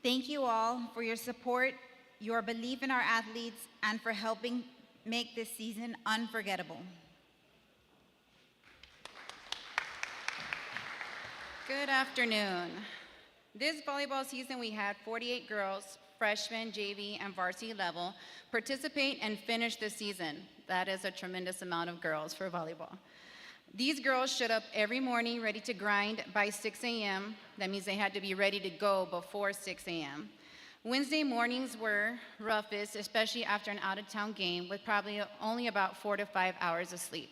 Thank you all for your support, your belief in our athletes, and for helping make this season unforgettable. Good afternoon. This volleyball season, we had 48 girls, freshman, JV, and varsity level, participate and finish the season. That is a tremendous amount of girls for volleyball. These girls showed up every morning ready to grind by 6 a.m. That means they had to be ready to go before 6 a.m. Wednesday mornings were roughest, especially after an out-of-town game with probably only about 4 to 5 hours of sleep.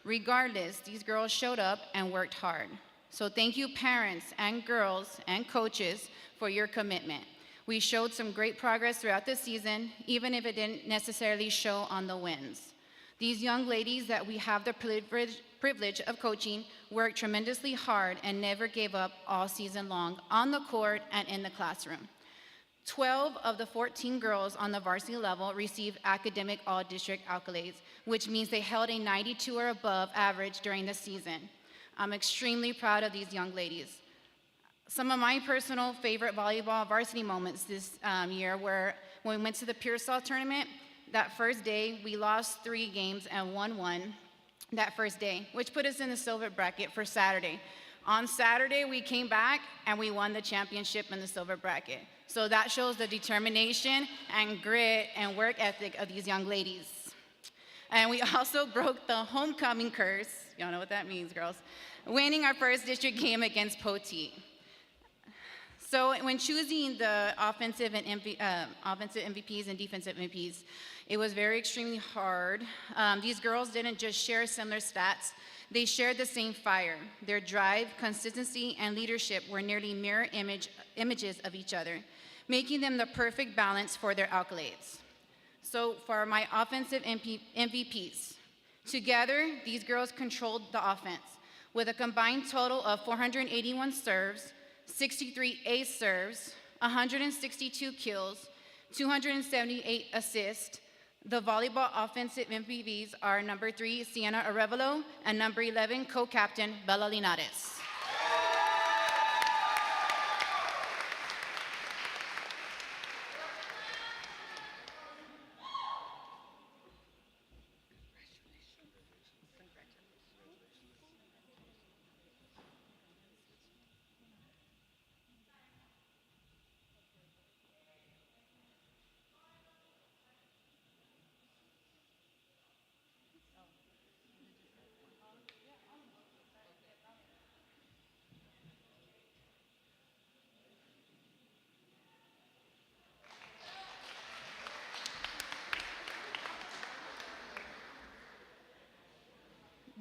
Regardless, these girls showed up and worked hard. So thank you parents and girls and coaches for your commitment. We showed some great progress throughout the season, even if it didn't necessarily show on the wins. These young ladies that we have the privilege of coaching worked tremendously hard and never gave up all season long on the court and in the classroom. 12 of the 14 girls on the varsity level received academic all-district accolades, which means they held a 92 or above average during the season. I'm extremely proud of these young ladies. Some of my personal favorite volleyball varsity moments this year were when we went to the Pearsall tournament. That first day, we lost 3 games and won 1 that first day, which put us in the silver bracket for Saturday. On Saturday, we came back and we won the championship in the silver bracket. So that shows the determination and grit and work ethic of these young ladies. And we also broke the homecoming curse. Y'all know what that means, girls. Winning our first district game against Potulla. So when choosing the offensive MVPs and defensive MVPs, it was very extremely hard. These girls didn't just share similar stats, they shared the same fire. Their drive, consistency, and leadership were nearly mirror images of each other, making them the perfect balance for their accolades. So for my offensive MVPs, together, these girls controlled the offense with a combined total of 481 serves, 63 ace serves, 162 kills, 278 assists. The volleyball offensive MVPs are number 3, Sienna Arevalo, and number 11, co-captain Bella Linares.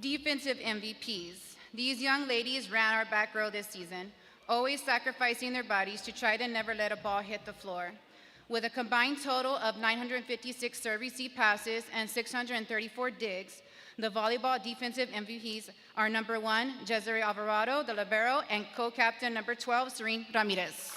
Defensive MVPs. These young ladies ran our back row this season, always sacrificing their bodies to try to never let a ball hit the floor. With a combined total of 956 serve receive passes and 634 digs, the volleyball defensive MVPs are number 1, Jezere Alvarado, the libero, and co-captain number 12, Serene Ramirez.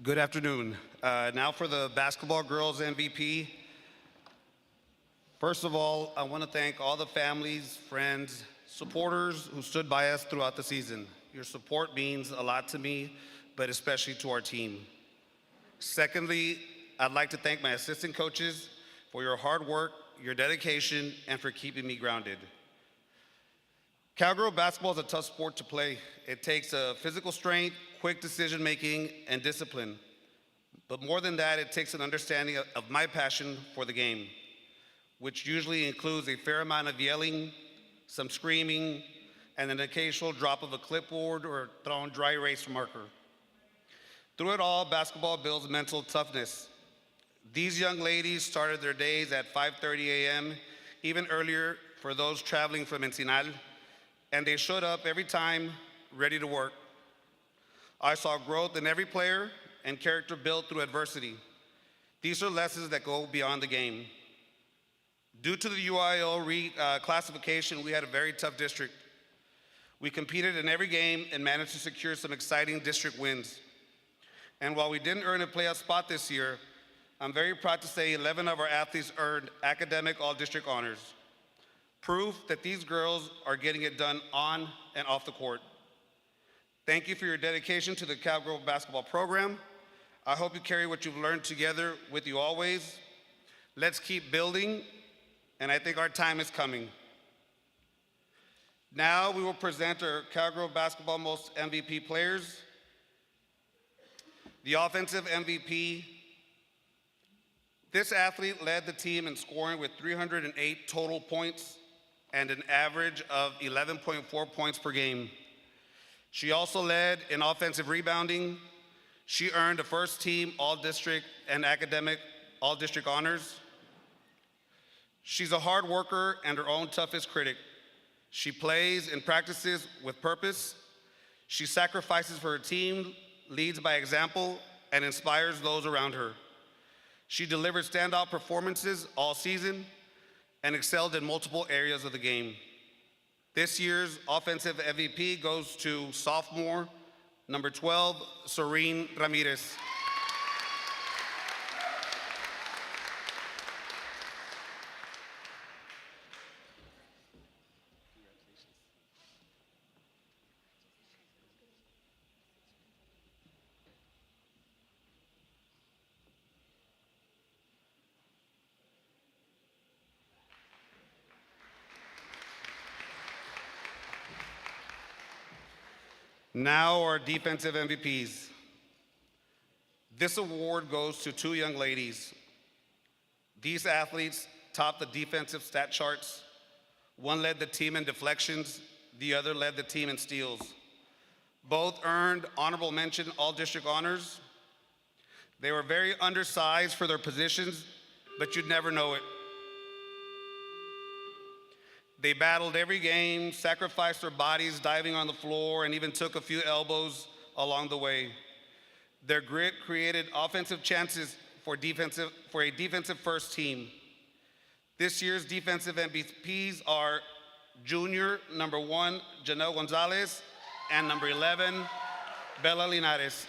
Good afternoon. Now for the basketball girls MVP. First of all, I want to thank all the families, friends, supporters who stood by us throughout the season. Your support means a lot to me, but especially to our team. Secondly, I'd like to thank my assistant coaches for your hard work, your dedication, and for keeping me grounded. Cowgirl basketball is a tough sport to play. It takes a physical strength, quick decision-making, and discipline. But more than that, it takes an understanding of my passion for the game, which usually includes a fair amount of yelling, some screaming, and an occasional drop of a clipboard or thrown dry erase marker. Through it all, basketball builds mental toughness. These young ladies started their days at 5:30 a.m., even earlier for those traveling from Encinal, and they showed up every time ready to work. I saw growth in every player and character built through adversity. These are lessons that go beyond the game. Due to the UIL classification, we had a very tough district. We competed in every game and managed to secure some exciting district wins. And while we didn't earn a playoff spot this year, I'm very proud to say 11 of our athletes earned academic all-district honors. Proof that these girls are getting it done on and off the court. Thank you for your dedication to the Cowgirl basketball program. I hope you carry what you've learned together with you always. Let's keep building, and I think our time is coming. Now we will present our Cowgirl basketball most MVP players. The offensive MVP. This athlete led the team in scoring with 308 total points and an average of 11.4 points per game. She also led in offensive rebounding. She earned a first team all-district and academic all-district honors. She's a hard worker and her own toughest critic. She plays and practices with purpose. She sacrifices for her team, leads by example, and inspires those around her. She delivered standout performances all season and excelled in multiple areas of the game. This year's offensive MVP goes to sophomore, number 12, Serene Ramirez. Now our defensive MVPs. This award goes to two young ladies. These athletes topped the defensive stat charts. One led the team in deflections, the other led the team in steals. Both earned honorable mention all-district honors. They were very undersized for their positions, but you'd never know it. They battled every game, sacrificed their bodies diving on the floor, and even took a few elbows along the way. Their grit created offensive chances for a defensive first team. This year's defensive MVPs are junior number 1, Janelle Gonzalez, and number 11, Bella Linares.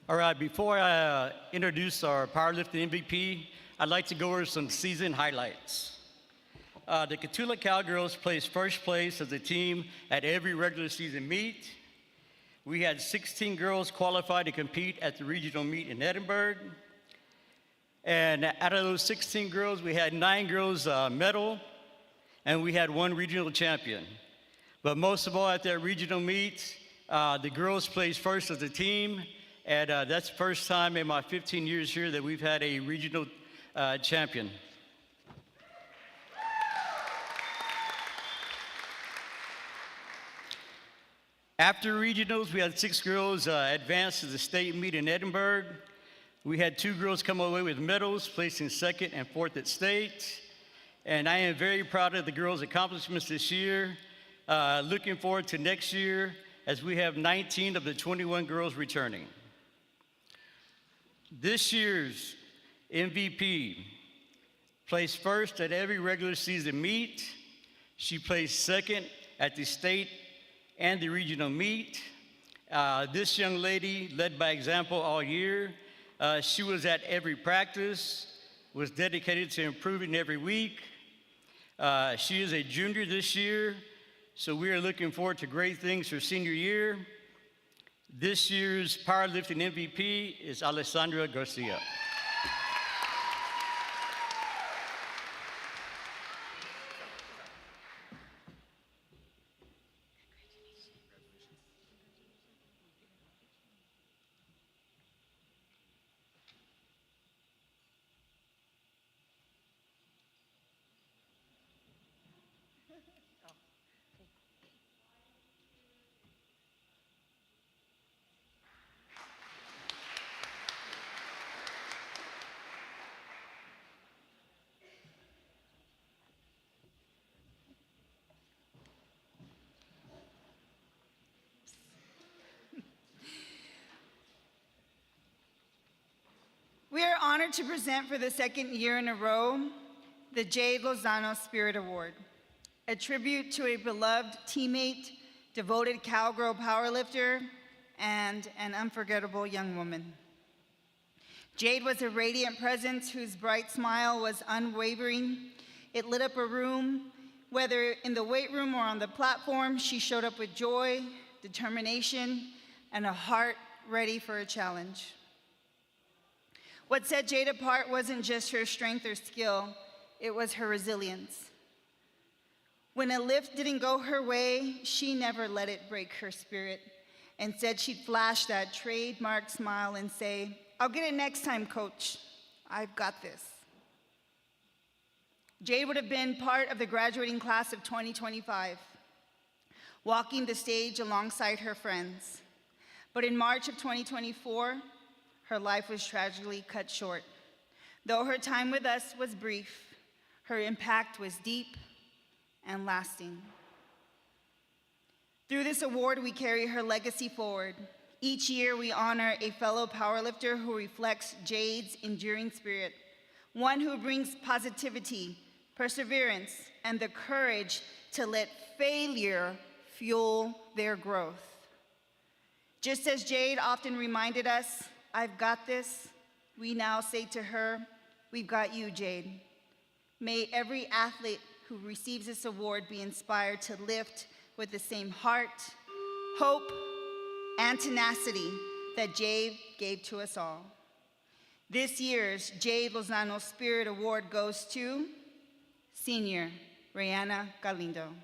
All right, before I introduce our powerlifting MVP, I'd like to go over some season highlights. The Cotulla Cowgirls placed first place as a team at every regular season meet. We had 16 girls qualified to compete at the regional meet in Edinburgh. And out of those 16 girls, we had 9 girls medal, and we had 1 regional champion. But most of all, at that regional meet, the girls placed first as a team, and that's the first time in my 15 years here that we've had a regional champion. After regionals, we had 6 girls advance to the state meet in Edinburgh. We had 2 girls come away with medals, placing 2nd and 4th at state. And I am very proud of the girls' accomplishments this year. Looking forward to next year, as we have 19 of the 21 girls returning. This year's MVP placed first at every regular season meet. She placed 2nd at the state and the regional meet. This young lady led by example all year. She was at every practice, was dedicated to improving every week. She is a junior this year, so we are looking forward to great things her senior year. This year's powerlifting MVP is Alessandra Garcia. We are honored to present for the 2nd year in a row the Jade Lozano Spirit Award, a tribute to a beloved teammate, devoted cowgirl powerlifter, and an unforgettable young woman. Jade was a radiant presence whose bright smile was unwavering. It lit up a room. Whether in the weight room or on the platform, she showed up with joy, determination, and a heart ready for a challenge. What set Jade apart wasn't just her strength or skill, it was her resilience. When a lift didn't go her way, she never let it break her spirit. Instead, she'd flash that trademark smile and say, "I'll get it next time, coach. I've got this." Jade would have been part of the graduating class of 2025, walking the stage alongside her friends. But in March of 2024, her life was tragically cut short. Though her time with us was brief, her impact was deep and lasting. Through this award, we carry her legacy forward. Each year, we honor a fellow powerlifter who reflects Jade's enduring spirit. one who brings positivity, perseverance, and the courage to let failure fuel their growth. Just as Jade often reminded us, "I've got this," we now say to her, "We've got you, Jade." May every athlete who receives this award be inspired to lift with the same heart, hope, and tenacity that Jade gave to us all. This year's Jade Lozano Spirit Award goes to Senior Rihanna Galindo.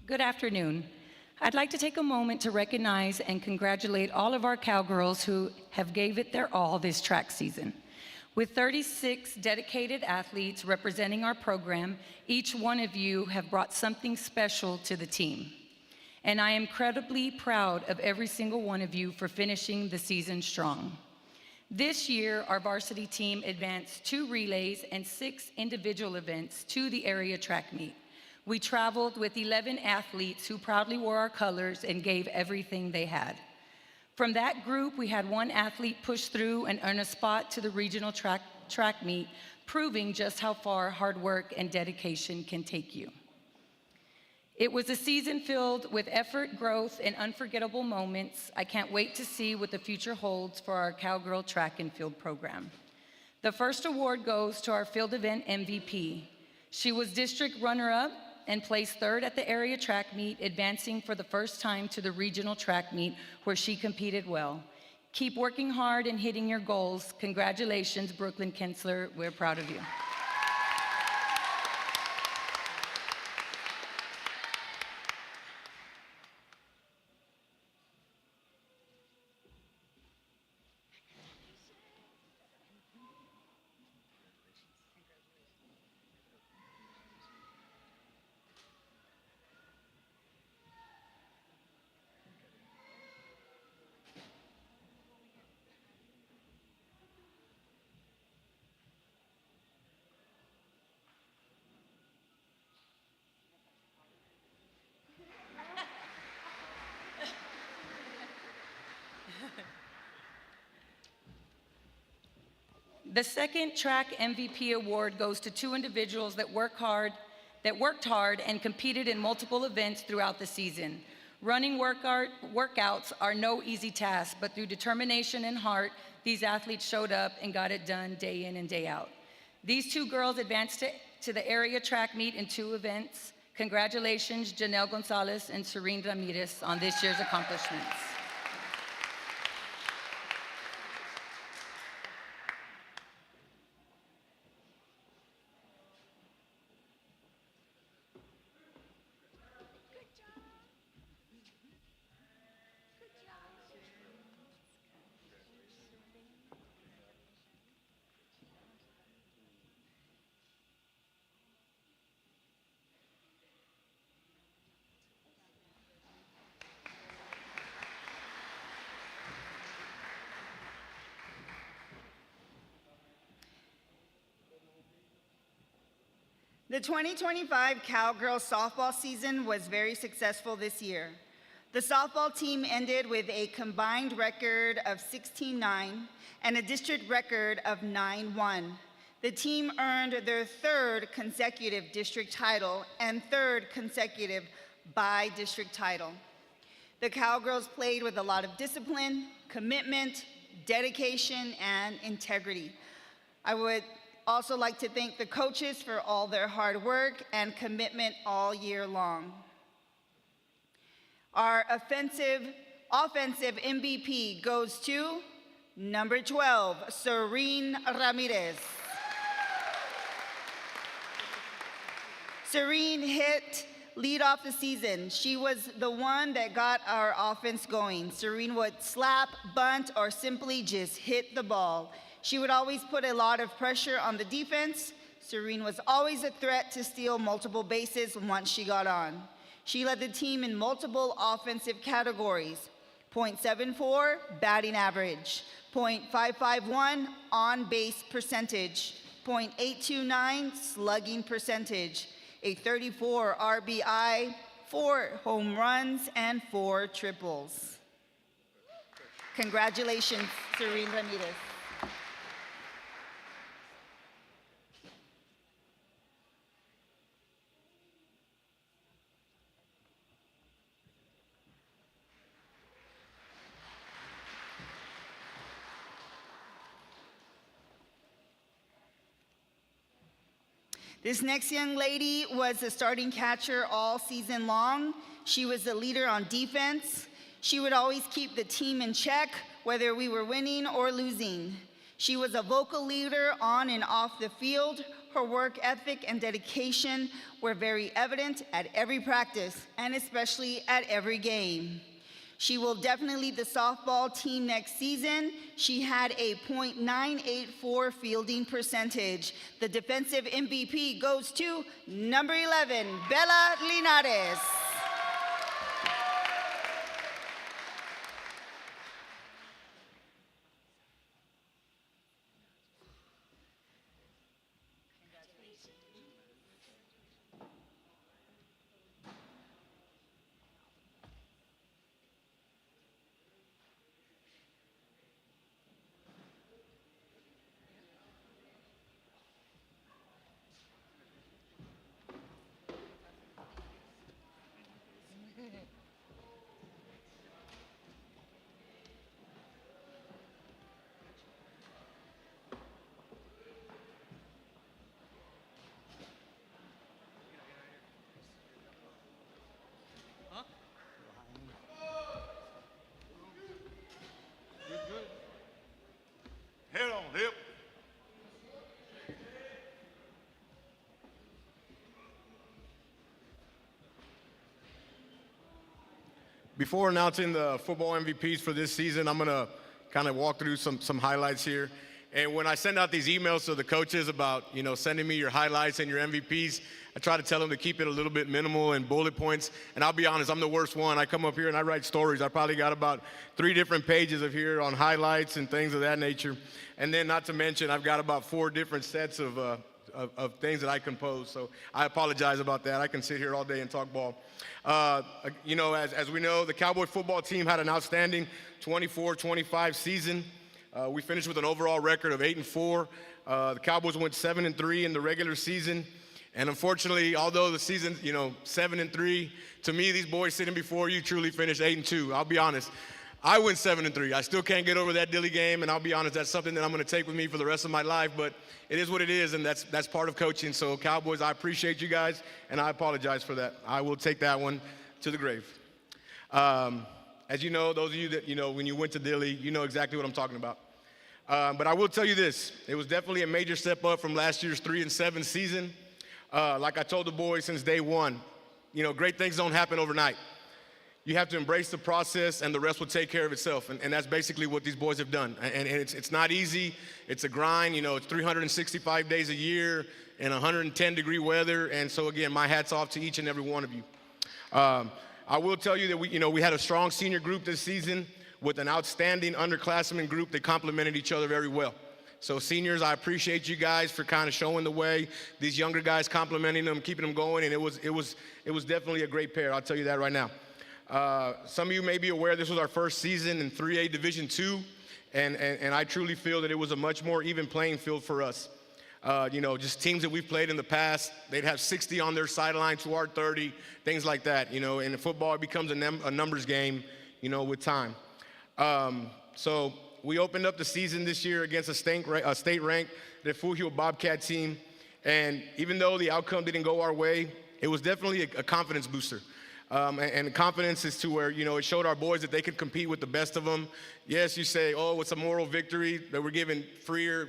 Good afternoon. I'd like to take a moment to recognize and congratulate all of our cowgirls who have gave it their all this track season. With 36 dedicated athletes representing our program, each one of you have brought something special to the team. And I am incredibly proud of every single one of you for finishing the season strong. This year, our varsity team advanced 2 relays and 6 individual events to the area track meet. We traveled with 11 athletes who proudly wore our colors and gave everything they had. From that group, we had 1 athlete push through and earn a spot to the regional track meet, proving just how far hard work and dedication can take you. It was a season filled with effort, growth, and unforgettable moments. I can't wait to see what the future holds for our Cowgirl track and field program. The first award goes to our field event MVP. She was district runner-up and placed 3rd at the area track meet, advancing for the first time to the regional track meet where she competed well. Keep working hard and hitting your goals. Congratulations, Brooklyn Kensler. We're proud of you. The second track MVP award goes to 2 individuals that worked hard and competed in multiple events throughout the season. Running workouts are no easy task, but through determination and heart, these athletes showed up and got it done day in and day out. These 2 girls advanced to the area track meet in 2 events. Congratulations, Janelle Gonzalez and Serene Ramirez, on this year's accomplishments. The 2025 Cowgirl softball season was very successful this year. The softball team ended with a combined record of 16-9 and a district record of 9-1. The team earned their 3rd consecutive district title and 3rd consecutive by-district title. The Cowgirls played with a lot of discipline, commitment, dedication, and integrity. I would also like to thank the coaches for all their hard work and commitment all year long. Our offensive MVP goes to number 12, Serene Ramirez. Serene hit lead off the season. She was the one that got our offense going. Serene would slap, bunt, or simply just hit the ball. She would always put a lot of pressure on the defense. Serene was always a threat to steal multiple bases once she got on. She led the team in multiple offensive categories: .74 batting average, .551 on-base percentage, .829 slugging percentage, a 34 RBI, 4 home runs, and 4 triples. Congratulations, Serene Ramirez. This next young lady was the starting catcher all season long. She was the leader on defense. She would always keep the team in check, whether we were winning or losing. She was a vocal leader on and off the field. Her work ethic and dedication were very evident at every practice, and especially at every game. She will definitely lead the softball team next season. She had a .984 fielding percentage. The defensive MVP goes to number 11, Bella Linares. Head on, hip. Before announcing the football MVPs for this season, I'm gonna kind of walk through some highlights here. And when I send out these emails to the coaches about, sending me your highlights and your MVPs, I try to tell them to keep it a little bit minimal and bullet points. And I'll be honest, I'm the worst one. I come up here and I write stories. I probably got about 3 different pages of here on highlights and things of that nature. And then not to mention, I've got about 4 different sets of things that I compose. So I apologize about that. I can sit here all day and talk ball. As we know, the Cowboy football team had an outstanding 24-25 season. We finished with an overall record of 8-4. The Cowboys went 7-3 in the regular season. And unfortunately, although the season, 7-3, to me, these boys sitting before you truly finished 8-2. I'll be honest. I went 7-3. I still can't get over that dilly game, and I'll be honest, that's something that I'm going to take with me for the rest of my life. But it is what it is, and that's part of coaching. So, Cowboys, I appreciate you guys, and I apologize for that. I will take that one to the grave. As you know, those of you that, when you went to Dilly, you know exactly what I'm talking about. But I will tell you this. It was definitely a major step up from last year's 3-7 season. Like I told the boys since day one, great things don't happen overnight. You have to embrace the process, and the rest will take care of itself. And that's basically what these boys have done. And it's not easy. It's a grind. It's 365 days a year in 110-degree weather. And so, again, my hat's off to each and every one of you. I will tell you that we had a strong senior group this season with an outstanding underclassman group that complemented each other very well. So seniors, I appreciate you guys for kind of showing the way. These younger guys complimenting them, keeping them going, and it was definitely a great pair. I'll tell you that right now. Some of you may be aware this was our first season in 3A Division II, and I truly feel that it was a much more even playing field for us. Just teams that we've played in the past, they'd have 60 on their sideline to our 30, things like that. And in football, it becomes a numbers game, with time. So we opened up the season this year against a state-ranked Refugio Bobcat team, and even though the outcome didn't go our way, it was definitely a confidence booster. And confidence is to where, it showed our boys that they could compete with the best of them. Yes, you say, oh, it's a moral victory that we're giving Freer,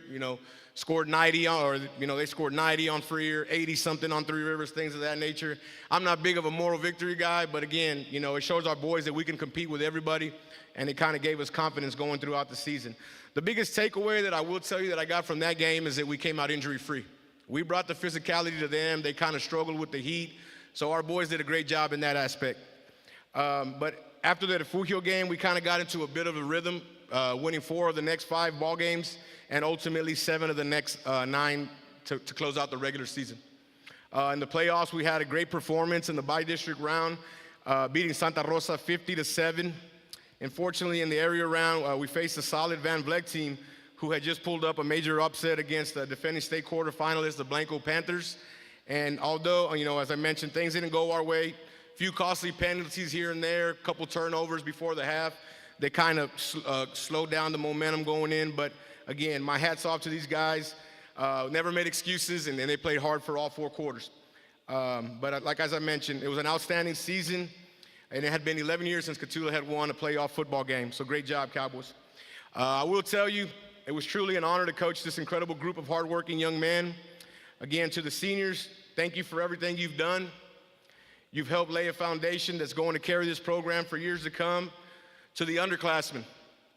scored 90 on, or, they scored 90 on Freer, 80 something on Three Rivers, things of that nature. I'm not big of a moral victory guy, but again, it shows our boys that we can compete with everybody, and it kind of gave us confidence going throughout the season. The biggest takeaway that I will tell you that I got from that game is that we came out injury-free. We brought the physicality to them. They kind of struggled with the heat. So our boys did a great job in that aspect. But after the Refugio game, we kind of got into a bit of a rhythm, winning 4 of the next 5 ball games and ultimately 7 of the next 9 to close out the regular season. In the playoffs, we had a great performance in the bi-district round, beating Santa Rosa 50-7. Unfortunately, in the area round, we faced a solid Van Vleck team who had just pulled up a major upset against the defending state quarterfinalists, the Blanco Panthers. And although, as I mentioned, things didn't go our way, few costly penalties here and there, a couple turnovers before the half, they kind of slowed down the momentum going in. But again, my hat's off to these guys. Never made excuses, and they played hard for all 4 quarters. But like as I mentioned, it was an outstanding season, and it had been 11 years since Cotulla had won a playoff football game. So great job, Cowboys. I will tell you, it was truly an honor to coach this incredible group of hardworking young men. Again, to the seniors, thank you for everything you've done. You've helped lay a foundation that's going to carry this program for years to come. To the underclassmen,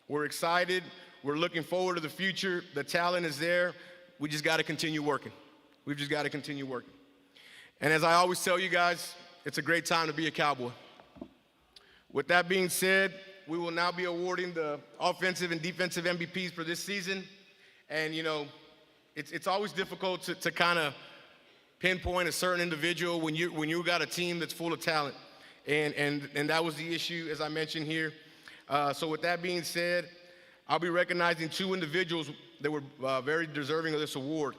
we're excited. We're looking forward to the future. The talent is there. We just got to continue working. We've just got to continue working. And as I always tell you guys, it's a great time to be a Cowboy. With that being said, we will now be awarding the offensive and defensive MVPs for this season. And, it's always difficult to kind of pinpoint a certain individual when you got a team that's full of talent. And that was the issue, as I mentioned here. So with that being said, I'll be recognizing 2 individuals that were very deserving of this award.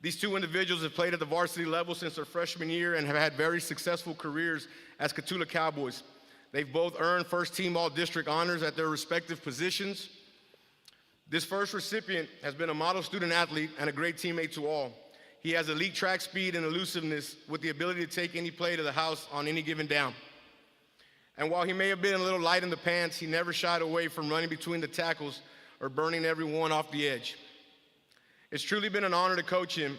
These 2 individuals have played at the varsity level since their freshman year and have had very successful careers as Cotulla Cowboys. They've both earned first-team All-District honors at their respective positions. This first recipient has been a model student athlete and a great teammate to all. He has elite track speed and elusiveness with the ability to take any play to the house on any given down. And while he may have been a little light in the pants, he never shied away from running between the tackles or burning everyone off the edge. It's truly been an honor to coach him.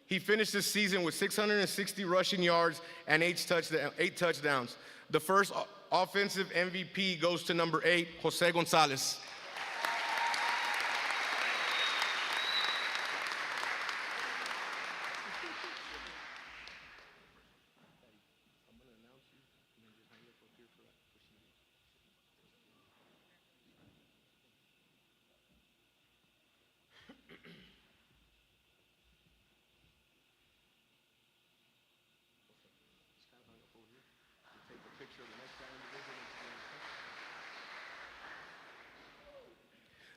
He finished this season with 660 rushing yards and 8 touchdowns. The first offensive MVP goes to number 8, Jose Gonzalez.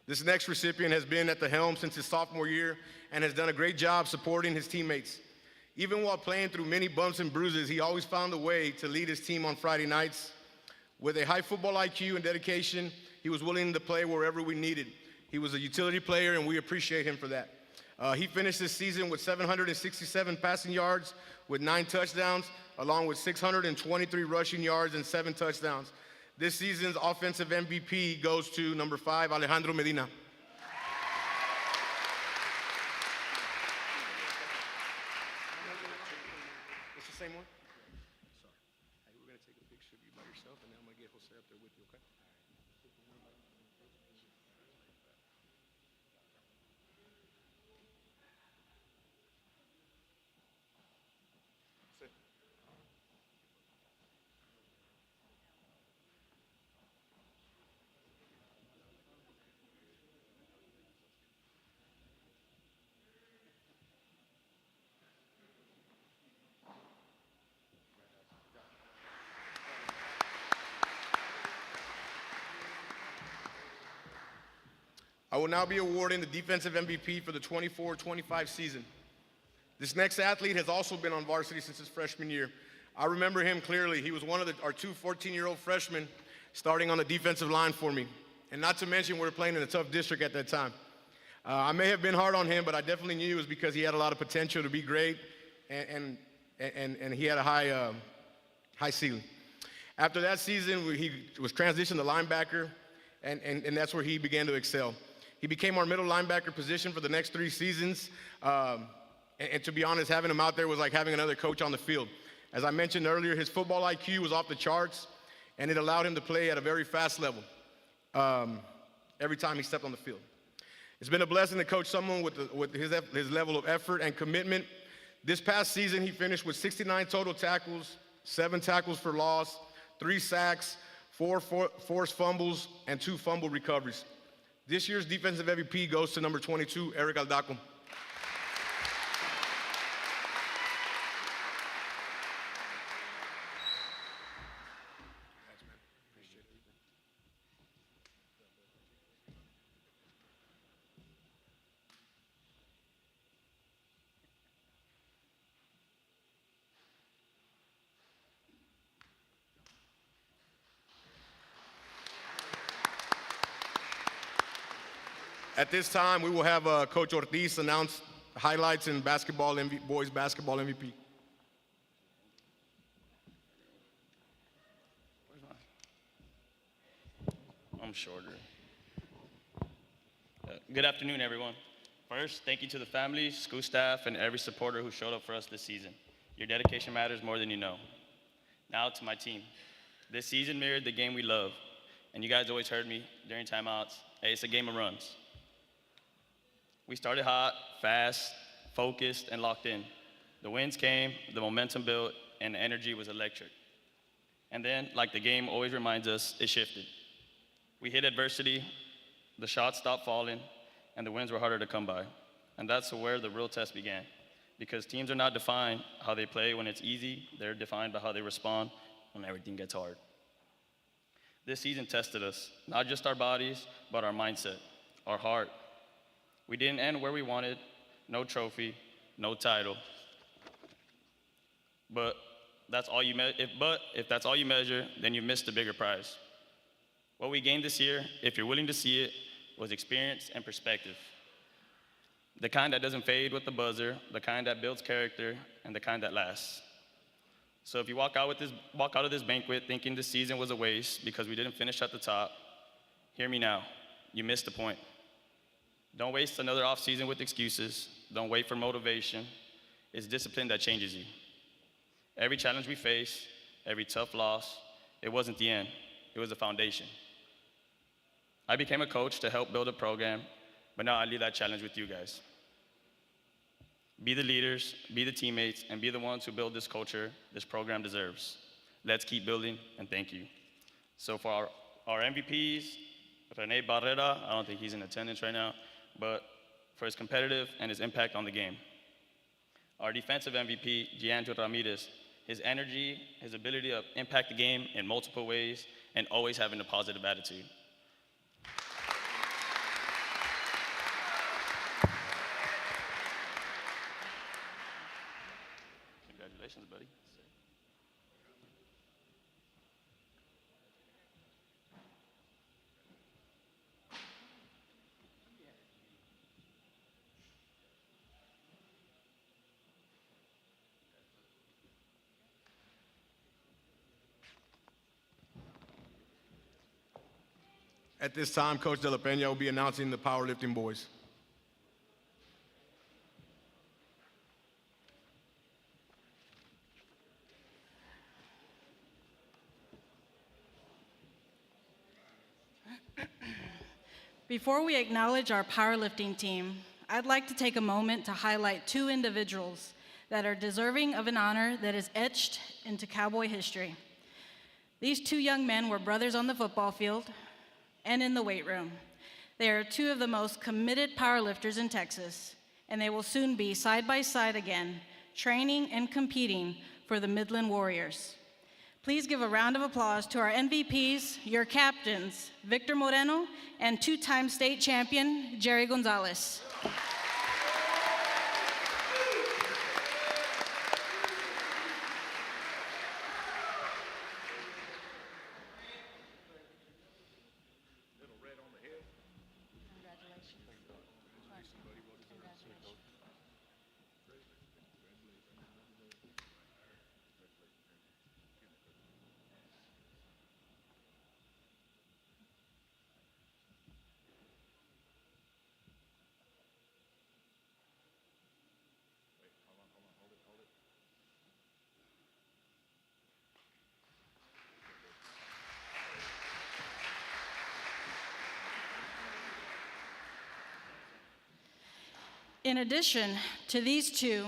This next recipient has been at the helm since his sophomore year and has done a great job supporting his teammates. Even while playing through many bumps and bruises, he always found a way to lead his team on Friday nights. With a high football IQ and dedication, he was willing to play wherever we needed. He was a utility player, and we appreciate him for that. He finished this season with 767 passing yards with 9 touchdowns, along with 623 rushing yards and 7 touchdowns. This season's offensive MVP goes to number 5, Alejandro Medina. It's the same one? Sorry. Hey, we're going to take a picture of you by yourself, and then I'm going to get Jose up there with you, okay? I will now be awarding the defensive MVP for the 24-25 season. This next athlete has also been on varsity since his freshman year. I remember him clearly. He was one of our 2 14-year-old freshmen starting on the defensive line for me. And not to mention, we were playing in a tough district at that time. I may have been hard on him, but I definitely knew it was because he had a lot of potential to be great, and he had a high ceiling. After that season, he was transitioned to linebacker, and that's where he began to excel. He became our middle linebacker position for the next 3 seasons. And to be honest, having him out there was like having another coach on the field. As I mentioned earlier, his football IQ was off the charts, and it allowed him to play at a very fast level every time he stepped on the field. It's been a blessing to coach someone with his level of effort and commitment. This past season, he finished with 69 total tackles, 7 tackles for loss, 3 sacks, 4 forced fumbles, and 2 fumble recoveries. This year's defensive MVP goes to number 22, Eric Aldaco. At this time, we will have Coach Ortiz announce highlights in boys basketball MVP. I'm shorter. Good afternoon, everyone. First, thank you to the families, school staff, and every supporter who showed up for us this season. Your dedication matters more than you know. Now to my team. This season mirrored the game we love, and you guys always heard me during timeouts. Hey, it's a game of runs. We started hot, fast, focused, and locked in. The wins came, the momentum built, and the energy was electric. And then, like the game always reminds us, it shifted. We hit adversity, the shots stopped falling, and the wins were harder to come by. And that's where the real test began. Because teams are not defined how they play when it's easy, they're defined by how they respond when everything gets hard. This season tested us, not just our bodies, but our mindset, our heart. We didn't end where we wanted, no trophy, no title. But if that's all you measure, then you missed the bigger prize. What we gained this year, if you're willing to see it, was experience and perspective. The kind that doesn't fade with the buzzer, the kind that builds character, and the kind that lasts. So if you walk out of this banquet thinking this season was a waste because we didn't finish at the top, hear me now, you missed the point. Don't waste another off season with excuses. Don't wait for motivation. It's discipline that changes you. Every challenge we face, every tough loss, it wasn't the end. It was the foundation. I became a coach to help build a program, but now I leave that challenge with you guys. Be the leaders, be the teammates, and be the ones who build this culture this program deserves. Let's keep building, and thank you. So for our MVPs, Rene Barrera, I don't think he's in attendance right now, but for his competitive and his impact on the game. Our defensive MVP, Gianjo Ramirez, his energy, his ability to impact the game in multiple ways, and always having a positive attitude. Congratulations, buddy. At this time, Coach De La Peña will be announcing the powerlifting boys. Before we acknowledge our powerlifting team, I'd like to take a moment to highlight 2 individuals that are deserving of an honor that is etched into cowboy history. These 2 young men were brothers on the football field and in the weight room. They are 2 of the most committed powerlifters in Texas, and they will soon be side by side again, training and competing for the Midland Warriors. Please give a round of applause to our MVPs, your captains, Victor Moreno and 2-time state champion, Jerry Gonzalez. In addition to these two,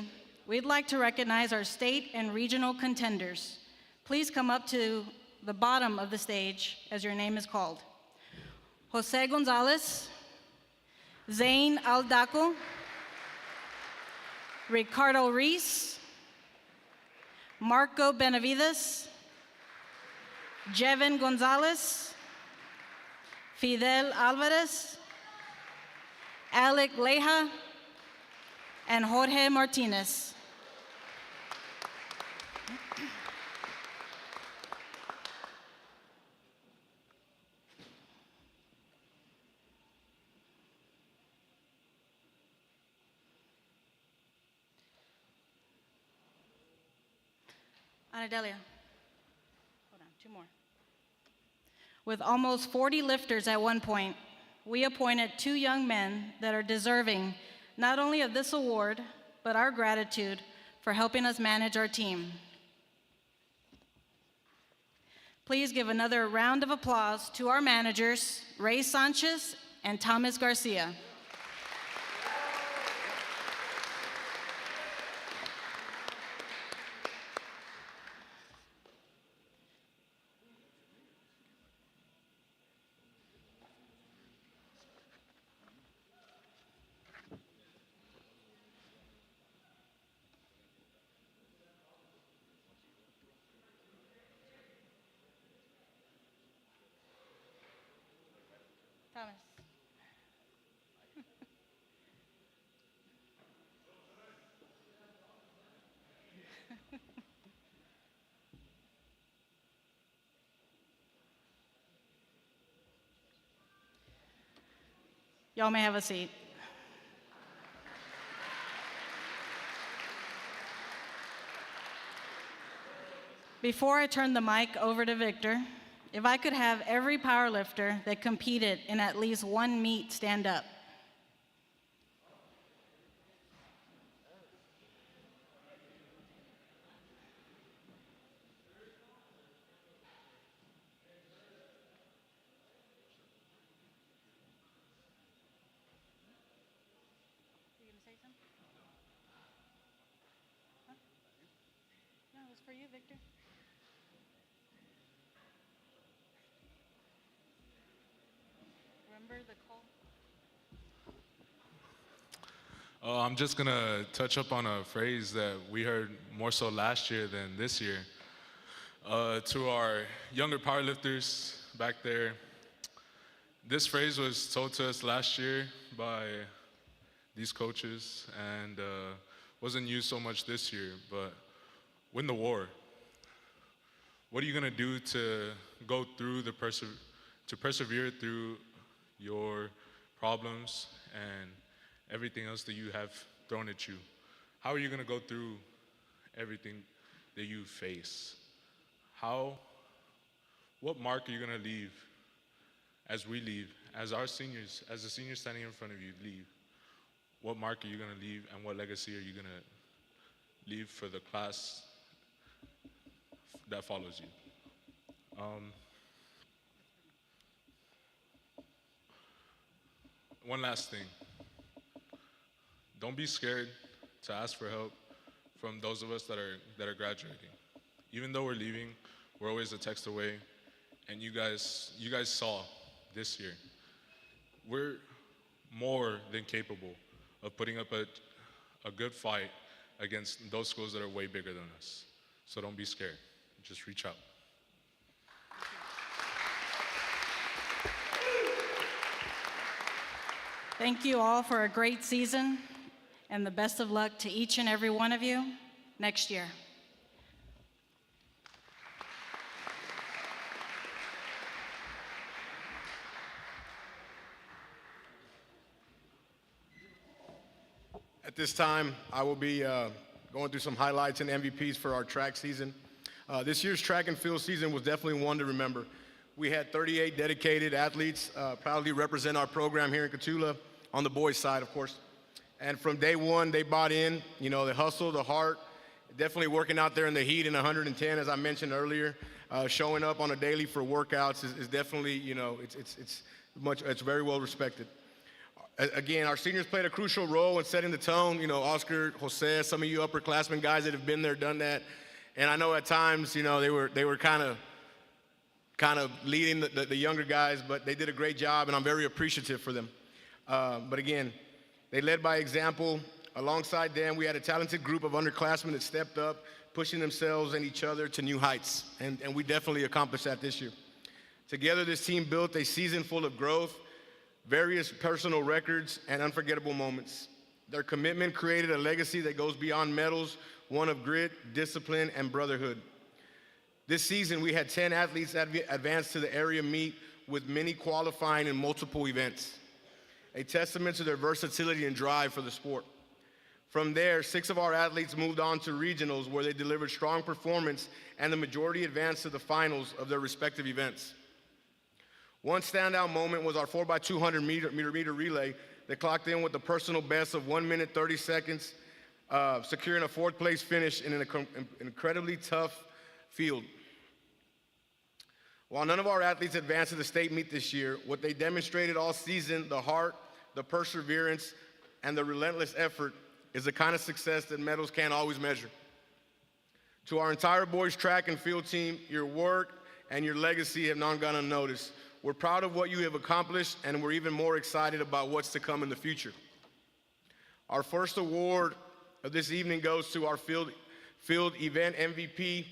we'd like to recognize our state and regional contenders. Please come up to the bottom of the stage as your name is called. Jose Gonzalez, Zain Aldaco, Ricardo Reese, Marco Benavides, Jevin Gonzalez, Fidel Alvarez, Alec Leja, and Jorge Martinez. Anadelia. Hold on, two more. With almost 40 lifters at one point, we appointed two young men that are deserving not only of this award, but our gratitude for helping us manage our team. Please give another round of applause to our managers, Ray Sanchez and Thomas Garcia. Thomas. Y'all may have a seat. Before I turn the mic over to Victor, if I could have every powerlifter that competed in at least one meet stand up. You gonna say something? Huh? No, it was for you, Victor. Remember the call? I'm just gonna touch up on a phrase that we heard more so last year than this year. To our younger powerlifters back there, this phrase was told to us last year by these coaches and wasn't used so much this year, but win the war. What are you gonna do to go through to persevere through your problems and everything else that you have thrown at you? How are you gonna go through everything that you face? What mark are you gonna leave as we leave, as our seniors, as the seniors standing in front of you leave? What mark are you gonna leave and what legacy are you gonna leave for the class that follows you? One last thing. Don't be scared to ask for help from those of us that are graduating. Even though we're leaving, we're always a text away. And you guys saw this year, we're more than capable of putting up a good fight against those schools that are way bigger than us. So don't be scared. Just reach out. Thank you all for a great season, and the best of luck to each and every one of you next year. At this time, I will be going through some highlights and MVPs for our track season. This year's track and field season was definitely one to remember. We had 38 dedicated athletes proudly represent our program here in Cotulla, on the boys' side, of course. And from day one, they bought in, the hustle, the heart, definitely working out there in the heat in 110, as I mentioned earlier. Showing up on a daily for workouts is definitely, it's very well respected. Again, our seniors played a crucial role in setting the tone. You know, Oscar, Jose, some of you upperclassmen guys that have been there, done that. And I know at times, you know, they were kind of leading the younger guys, but they did a great job, and I'm very appreciative for them. But again, they led by example. Alongside them, we had a talented group of underclassmen that stepped up, pushing themselves and each other to new heights, and we definitely accomplished that this year. Together, this team built a season full of growth, various personal records, and unforgettable moments. Their commitment created a legacy that goes beyond medals, one of grit, discipline, and brotherhood. This season, we had 10 athletes advance to the area meet, with many qualifying in multiple events, a testament to their versatility and drive for the sport. From there, 6 of our athletes moved on to regionals, where they delivered strong performance, and the majority advanced to the finals of their respective events. One standout moment was our 4x200 meter relay that clocked in with a personal best of 1 minute 30 seconds, securing a 4th place finish in an incredibly tough field. While none of our athletes advanced to the state meet this year, what they demonstrated all season, the heart, the perseverance, and the relentless effort, is the kind of success that medals can't always measure. To our entire boys track and field team, your work and your legacy have not gone unnoticed. We're proud of what you have accomplished, and we're even more excited about what's to come in the future. Our first award of this evening goes to our field event MVP.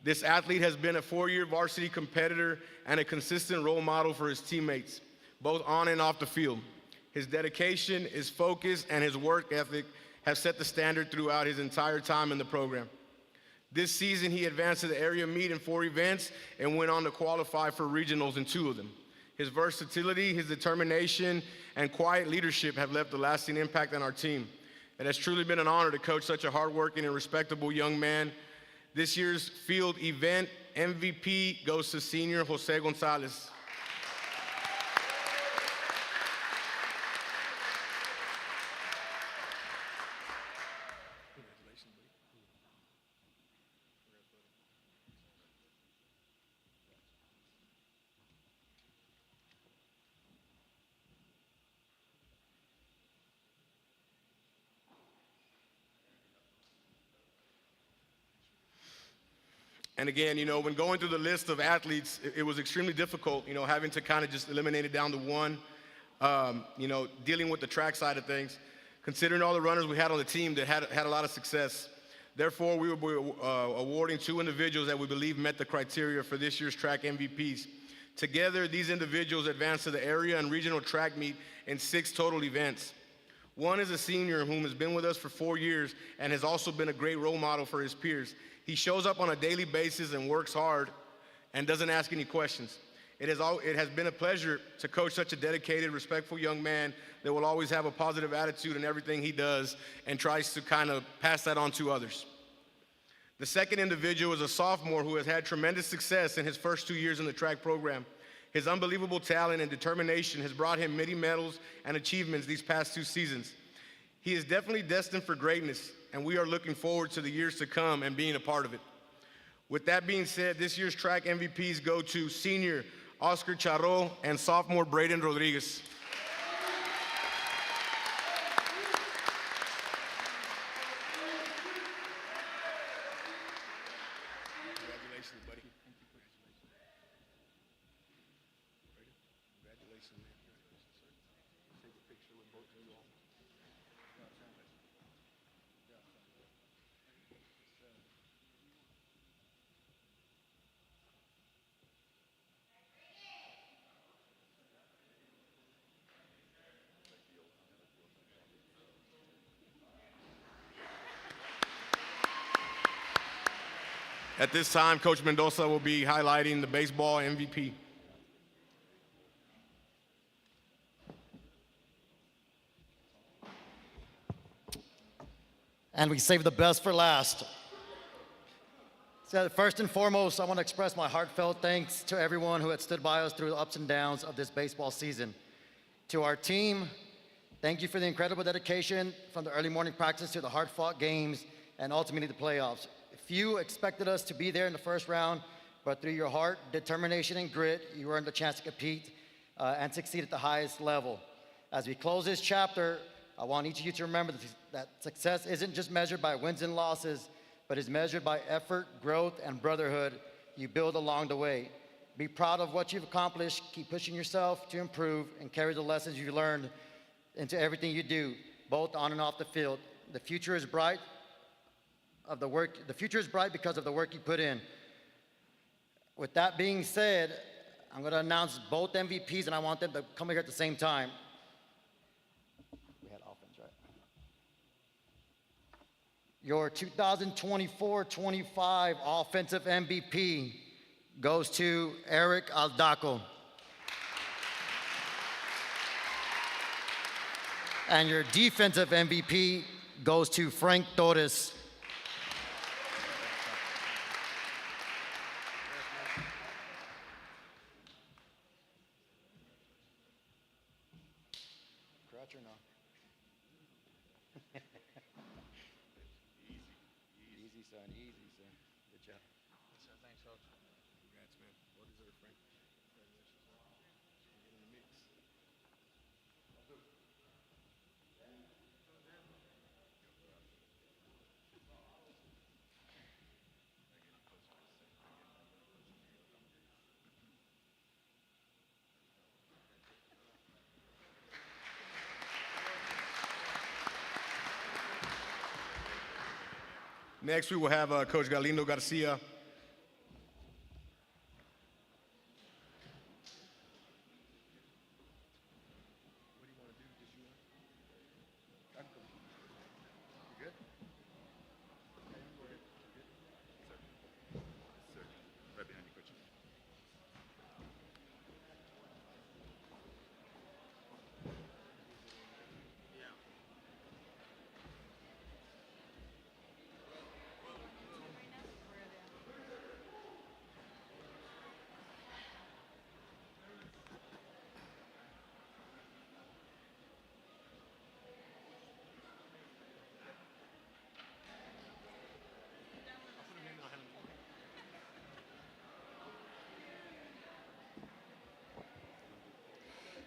This athlete has been a 4-year varsity competitor and a consistent role model for his teammates, both on and off the field. His dedication, his focus, and his work ethic have set the standard throughout his entire time in the program. This season, he advanced to the area meet in 4 events and went on to qualify for regionals in 2 of them. His versatility, his determination, and quiet leadership have left a lasting impact on our team. It has truly been an honor to coach such a hardworking and respectable young man. This year's field event MVP goes to senior Jose Gonzalez. And again, you know, when going through the list of athletes, it was extremely difficult, you know, having to kind of just eliminate it down to one, you know, dealing with the track side of things, considering all the runners we had on the team that had a lot of success. Therefore, we will be awarding 2 individuals that we believe met the criteria for this year's track MVPs. Together, these individuals advanced to the area and regional track meet in 6 total events. One is a senior whom has been with us for 4 years and has also been a great role model for his peers. He shows up on a daily basis and works hard and doesn't ask any questions. It has been a pleasure to coach such a dedicated, respectful young man that will always have a positive attitude in everything he does and tries to kind of pass that on to others. The second individual is a sophomore who has had tremendous success in his first 2 years in the track program. His unbelievable talent and determination has brought him many medals and achievements these past 2 seasons. He is definitely destined for greatness, and we are looking forward to the years to come and being a part of it. With that being said, this year's track MVPs go to senior Oscar Charro and sophomore Braden Rodriguez. Congratulations, buddy. Congratulations, man. Take a picture with both of you all. At this time, Coach Mendoza will be highlighting the baseball MVP. And we save the best for last. So first and foremost, I want to express my heartfelt thanks to everyone who had stood by us through the ups and downs of this baseball season. To our team, thank you for the incredible dedication from the early morning practice to the hard-fought games and ultimately the playoffs. Few expected us to be there in the first round, but through your heart, determination, and grit, you earned the chance to compete and succeed at the highest level. As we close this chapter, I want each of you to remember that success isn't just measured by wins and losses, but is measured by effort, growth, and brotherhood you build along the way. Be proud of what you've accomplished, keep pushing yourself to improve, and carry the lessons you learned into everything you do, both on and off the field. The future is bright because of the work you put in. With that being said, I'm going to announce both MVPs, and I want them to come here at the same time. We had offense, right? Your 2024-25 offensive MVP goes to Eric Aldaco. And your defensive MVP goes to Frank Torres. Crouch or no? Easy, son. Easy, son. Good job. Yes, sir. Thanks, Coach. Congrats, man. Well deserved, Frank. Congratulations. Get in the mix. Next, we will have Coach Galindo Garcia.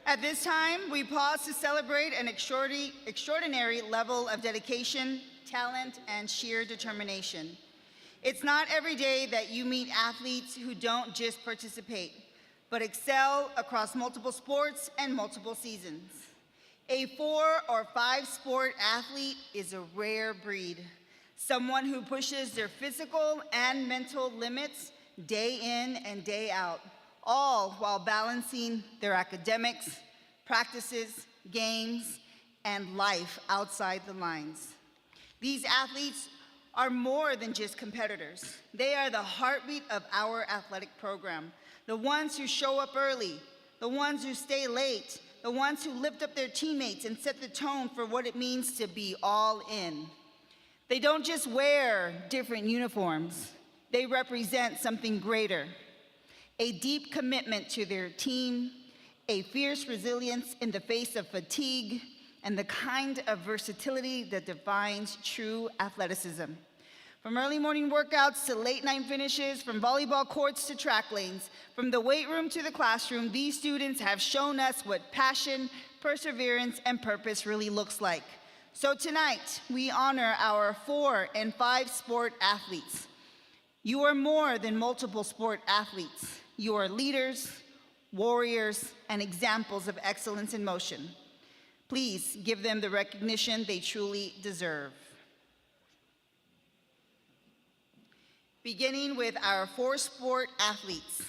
At this time, we pause to celebrate an extraordinary level of dedication, talent, and sheer determination. It's not every day that you meet athletes who don't just participate, but excel across multiple sports and multiple seasons. A 4 or 5 sport athlete is a rare breed, someone who pushes their physical and mental limits day in and day out, all while balancing their academics, practices, games, and life outside the lines. These athletes are more than just competitors. They are the heartbeat of our athletic program, the ones who show up early, the ones who stay late, the ones who lift up their teammates and set the tone for what it means to be all in. They don't just wear different uniforms. They represent something greater. A deep commitment to their team, a fierce resilience in the face of fatigue, and the kind of versatility that defines true athleticism. From early morning workouts to late night finishes, from volleyball courts to track lanes, from the weight room to the classroom, these students have shown us what passion, perseverance, and purpose really looks like. So tonight, we honor our 4 and 5 sport athletes. You are more than multiple sport athletes. You are leaders, warriors, and examples of excellence in motion. Please give them the recognition they truly deserve. Beginning with our 4 sport athletes.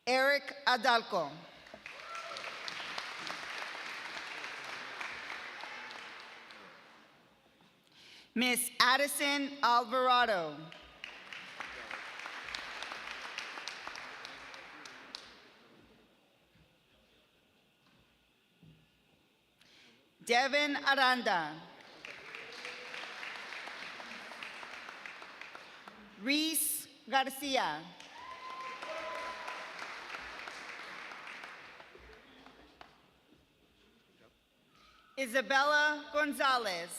Eric Adalco. Miss Addison Alvarado. Devin Aranda. Reese Garcia. Isabella Gonzalez.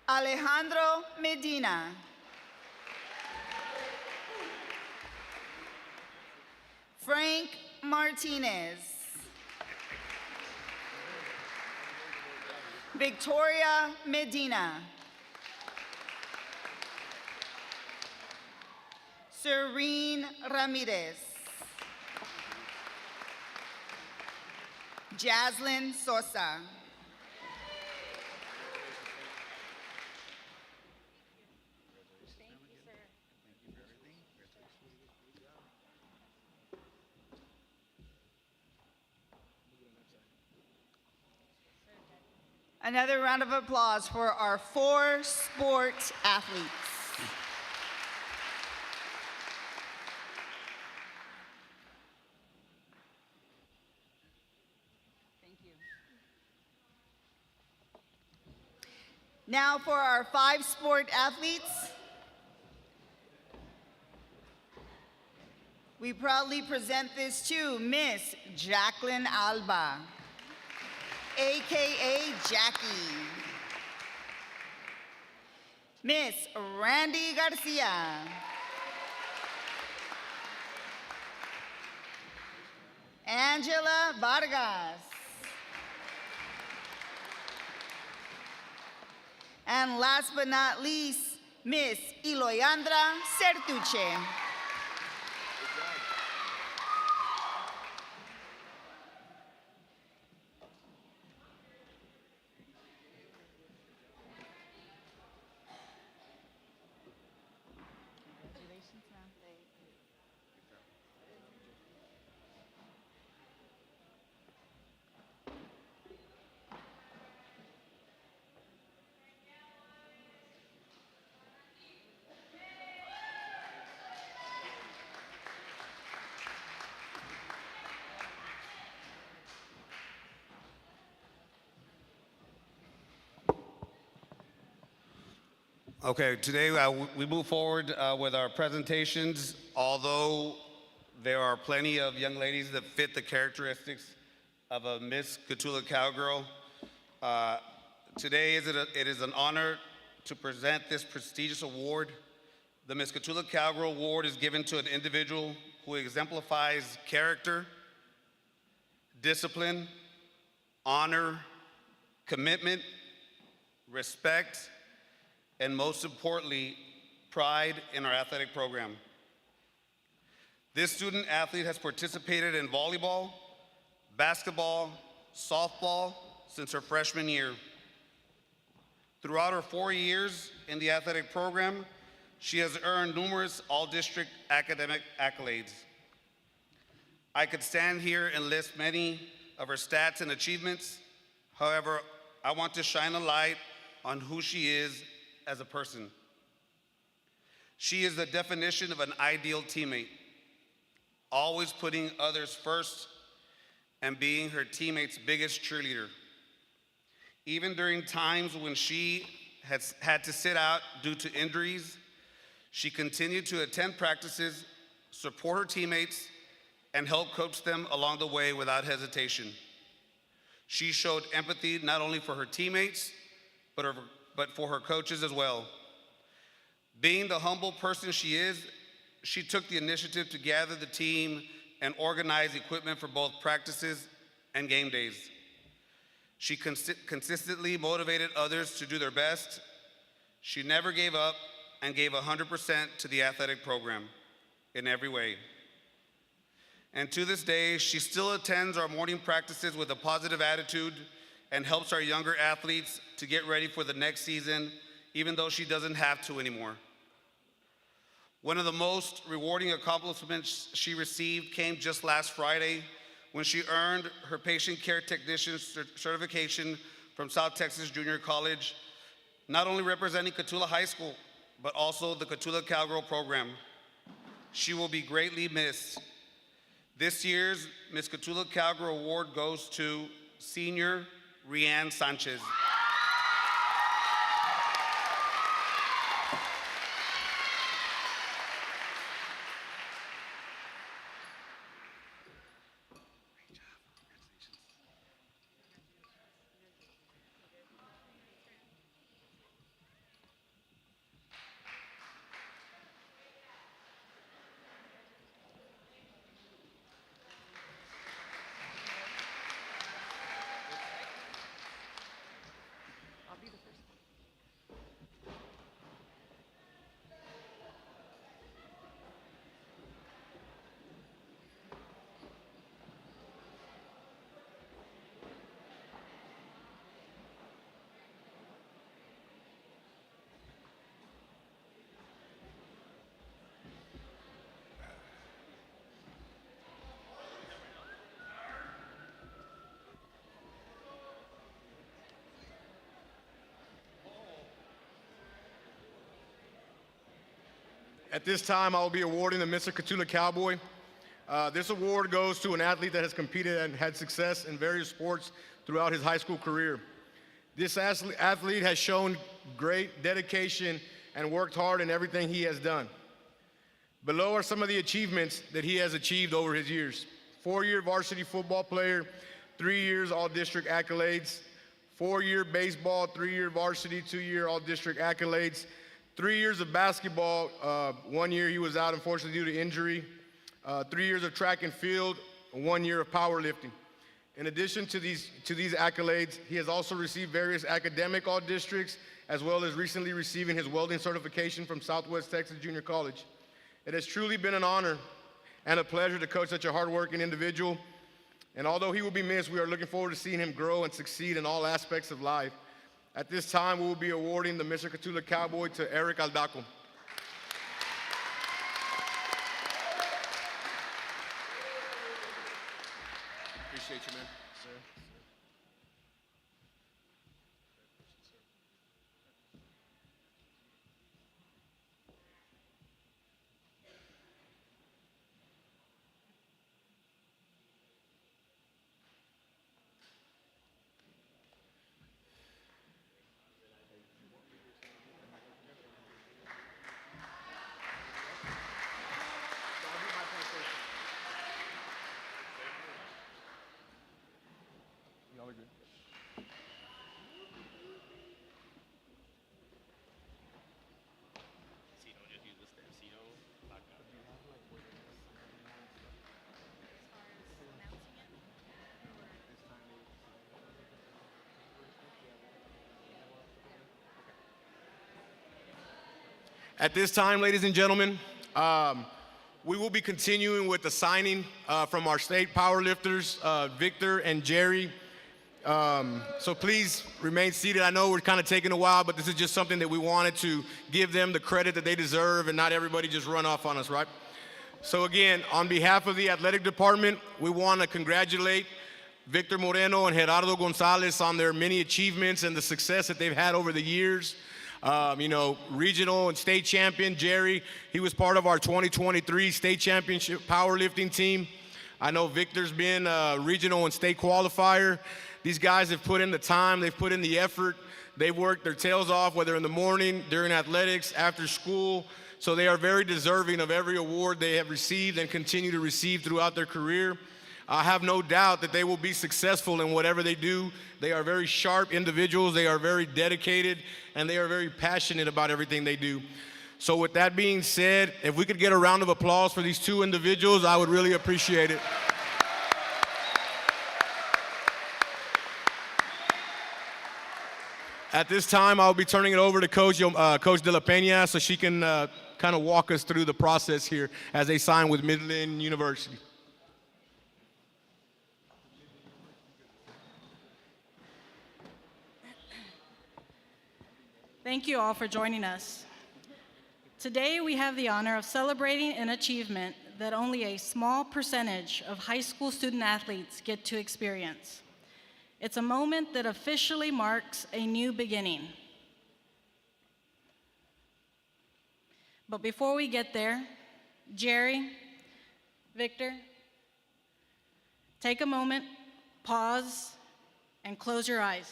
Alejandro Medina. Frank Martinez. Victoria Medina. Serene Ramirez. Jaslyn Sosa. Another round of applause for our 4 sport athletes. Thank you. Now for our 5 sport athletes. We proudly present this to Miss Jacqueline Alba, AKA Jackie. Miss Randy Garcia. Angela Vargas. And last but not least, Miss Iloyandra Certuche. Okay, today we move forward with our presentations. Although there are plenty of young ladies that fit the characteristics of a Miss Cotulla Cowgirl, today it is an honor to present this prestigious award. The Miss Cotulla Cowgirl Award is given to an individual who exemplifies character, discipline, honor, commitment, respect, and most importantly, pride in our athletic program. This student athlete has participated in volleyball, basketball, softball since her freshman year. Throughout her 4 years in the athletic program, she has earned numerous all-district academic accolades. I could stand here and list many of her stats and achievements. However, I want to shine a light on who she is as a person. She is the definition of an ideal teammate, always putting others first and being her teammates' biggest cheerleader. Even during times when she has had to sit out due to injuries, she continued to attend practices, support her teammates, and help coach them along the way without hesitation. She showed empathy not only for her teammates, but for her coaches as well. Being the humble person she is, she took the initiative to gather the team and organize equipment for both practices and game days. She consistently motivated others to do their best. She never gave up and gave 100% to the athletic program in every way. And to this day, she still attends our morning practices with a positive attitude and helps our younger athletes to get ready for the next season, even though she doesn't have to anymore. One of the most rewarding accomplishments she received came just last Friday when she earned her patient care technician certification from South Texas Junior College, not only representing Cotulla High School, but also the Cotulla Cowgirl program. She will be greatly missed. This year's Miss Cotulla Cowgirl Award goes to senior Rianne Sanchez. At this time, I will be awarding the Mr. Cotulla Cowboy. This award goes to an athlete that has competed and had success in various sports throughout his high school career. This athlete has shown great dedication and worked hard in everything he has done. Below are some of the achievements that he has achieved over his years. 4-year varsity football player, 3 years all-district accolades, 4-year baseball, 3-year varsity, 2-year all-district accolades, 3 years of basketball, 1 year he was out unfortunately due to injury, 3 years of track and field, 1 year of powerlifting. In addition to these accolades, he has also received various academic all-districts, as well as recently receiving his welding certification from Southwest Texas Junior College. It has truly been an honor and a pleasure to coach such a hardworking individual. And although he will be missed, we are looking forward to seeing him grow and succeed in all aspects of life. At this time, we will be awarding the Mr. Cotulla Cowboy to Eric Aldaco. Appreciate you, man. At this time, ladies and gentlemen, we will be continuing with the signing from our state powerlifters, Victor and Jerry. So please remain seated. I know we're kind of taking a while, but this is just something that we wanted to give them the credit that they deserve and not everybody just run off on us, right? So again, on behalf of the athletic department, we want to congratulate Victor Moreno and Gerardo Gonzalez on their many achievements and the success that they've had over the years. Regional and state champion, Jerry, he was part of our 2023 state championship powerlifting team. I know Victor's been a regional and state qualifier. These guys have put in the time, they've put in the effort, they've worked their tails off, whether in the morning, during athletics, after school. So they are very deserving of every award they have received and continue to receive throughout their career. I have no doubt that they will be successful in whatever they do. They are very sharp individuals, they are very dedicated, and they are very passionate about everything they do. So with that being said, if we could get a round of applause for these two individuals, I would really appreciate it. At this time, I'll be turning it over to Coach De La Peña so she can kind of walk us through the process here as they sign with Midland University. Thank you all for joining us. Today, we have the honor of celebrating an achievement that only a small percentage of high school student athletes get to experience. It's a moment that officially marks a new beginning. But before we get there, Jerry, Victor, take a moment, pause, and close your eyes.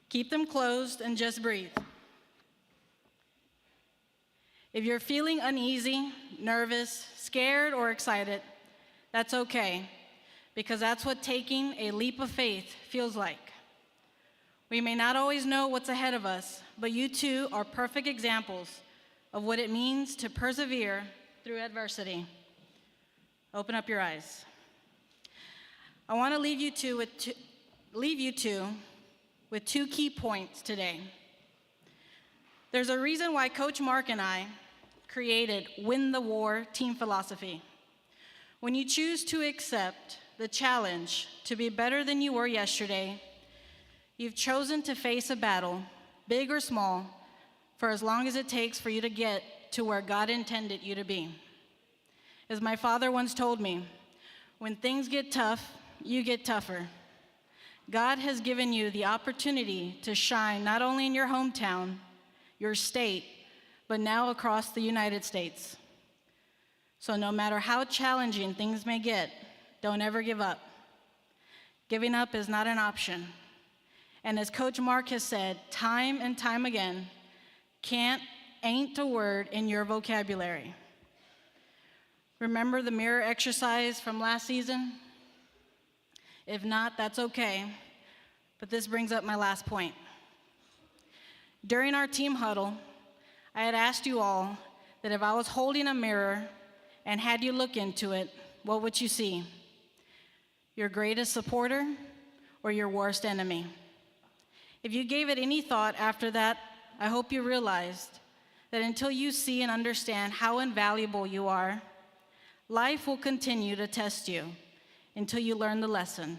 Keep them closed and just breathe. If you're feeling uneasy, nervous, scared, or excited, that's okay, because that's what taking a leap of faith feels like. We may not always know what's ahead of us, but you two are perfect examples of what it means to persevere through adversity. Open up your eyes. I want to leave you two with two key points today. There's a reason why Coach Mark and I created Win the War team philosophy. When you choose to accept the challenge to be better than you were yesterday, you've chosen to face a battle, big or small, for as long as it takes for you to get to where God intended you to be. As my father once told me, when things get tough, you get tougher. God has given you the opportunity to shine not only in your hometown, your state, but now across the United States. So no matter how challenging things may get, don't ever give up. Giving up is not an option. And as Coach Mark has said time and time again, can't ain't a word in your vocabulary. Remember the mirror exercise from last season? If not, that's okay, but this brings up my last point. During our team huddle, I had asked you all that if I was holding a mirror and had you look into it, what would you see? Your greatest supporter or your worst enemy? If you gave it any thought after that, I hope you realized that until you see and understand how invaluable you are, life will continue to test you until you learn the lesson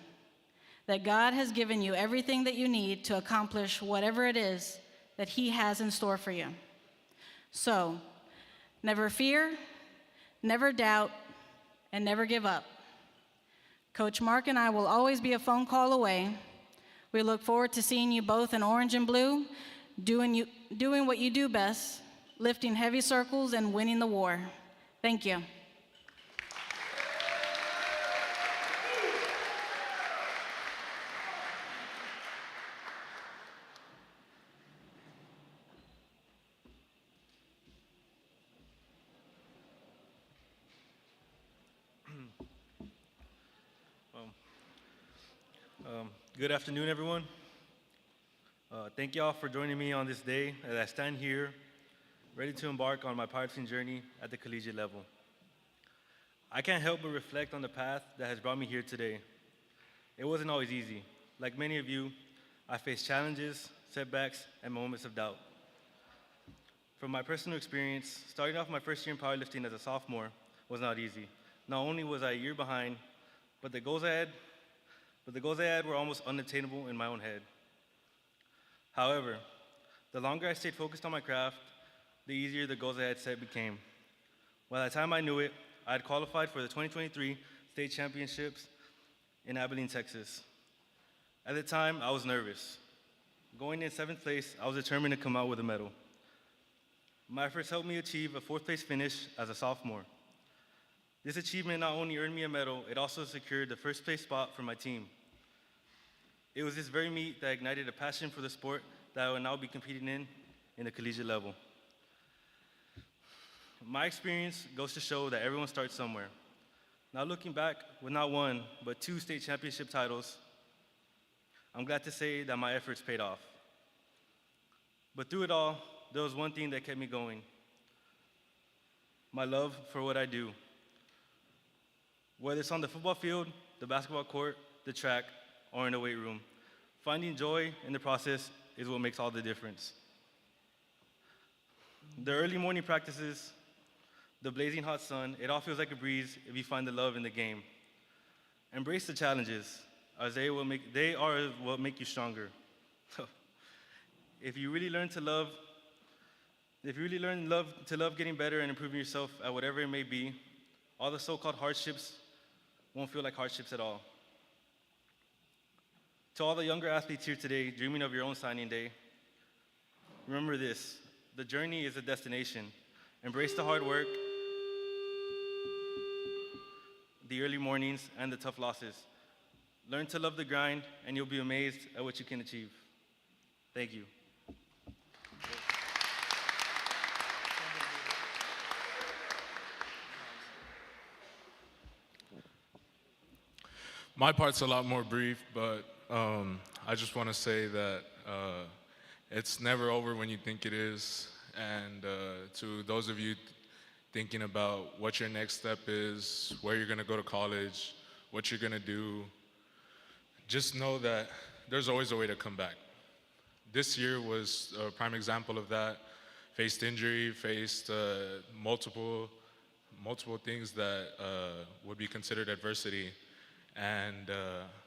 that God has given you everything that you need to accomplish whatever it is that He has in store for you. So, never fear, never doubt, and never give up. Coach Mark and I will always be a phone call away. We look forward to seeing you both in orange and blue, doing what you do best, lifting heavy circles and winning the war. Thank you. Good afternoon, everyone. Thank you all for joining me on this day as I stand here, ready to embark on my powerlifting journey at the collegiate level. I can't help but reflect on the path that has brought me here today. It wasn't always easy. Like many of you, I faced challenges, setbacks, and moments of doubt. From my personal experience, starting off my first year in powerlifting as a sophomore was not easy. Not only was I a year behind, but the goals I had were almost unattainable in my own head. However, the longer I stayed focused on my craft, the easier the goals I had set became. By the time I knew it, I had qualified for the 2023 state championships in Abilene, Texas. At the time, I was nervous. Going in 7th place, I was determined to come out with a medal. My efforts helped me achieve a 4th place finish as a sophomore. This achievement not only earned me a medal, it also secured the 1st place spot for my team. It was this very meet that ignited a passion for the sport that I will now be competing in the collegiate level. My experience goes to show that everyone starts somewhere. Now looking back with not one, but 2 state championship titles, I'm glad to say that my efforts paid off. But through it all, there was one thing that kept me going: my love for what I do. Whether it's on the football field, the basketball court, the track, or in the weight room, finding joy in the process is what makes all the difference. The early morning practices, the blazing hot sun, it all feels like a breeze if you find the love in the game. Embrace the challenges, as they are what make you stronger. If you really learn to love getting better and improving yourself at whatever it may be, all the so-called hardships won't feel like hardships at all. To all the younger athletes here today dreaming of your own signing day, remember this: the journey is a destination. Embrace the hard work, the early mornings, and the tough losses. Learn to love the grind, and you'll be amazed at what you can achieve. Thank you. My part's a lot more brief, but I just want to say that it's never over when you think it is. And to those of you thinking about what your next step is, where you're going to go to college, what you're going to do, just know that there's always a way to come back. This year was a prime example of that. Faced injury, faced multiple things that would be considered adversity. And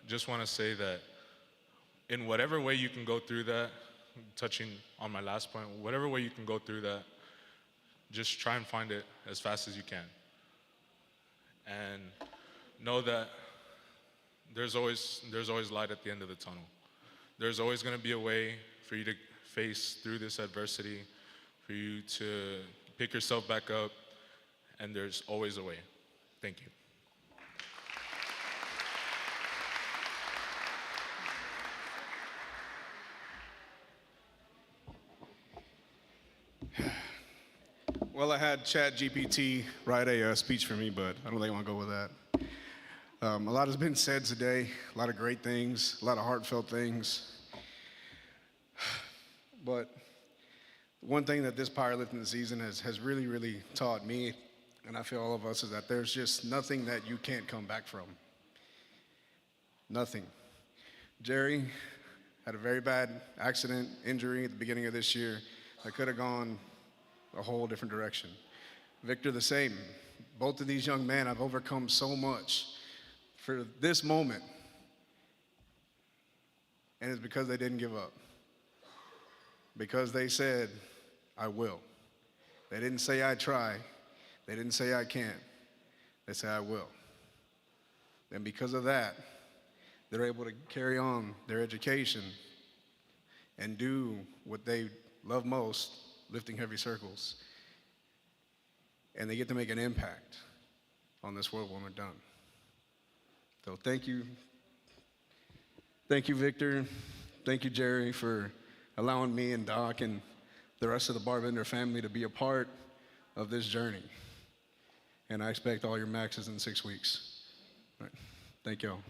just want to say that in whatever way you can go through that, touching on my last point, whatever way you can go through that, just try and find it as fast as you can. And know that there's always light at the end of the tunnel. There's always going to be a way for you to face through this adversity, for you to pick yourself back up, and there's always a way. Thank you. Well, I had ChatGPT write a speech for me, but I don't think I want to go with that. A lot has been said today, a lot of great things, a lot of heartfelt things. But one thing that this powerlifting season has really, really taught me, and I feel all of us, is that there's just nothing that you can't come back from. Nothing. Jerry had a very bad accident, injury at the beginning of this year that could have gone a whole different direction. Victor, the same. Both of these young men have overcome so much for this moment, and it's because they didn't give up. Because they said, I will. They didn't say I try. They didn't say I can't. They said I will. And because of that, they're able to carry on their education and do what they love most, lifting heavy circles. And they get to make an impact on this world when we're done. So thank you. Thank you, Victor. Thank you, Jerry, for allowing me and Doc and the rest of the Barbender family to be a part of this journey. And I expect all your maxes in 6 weeks. All right. Thank you all.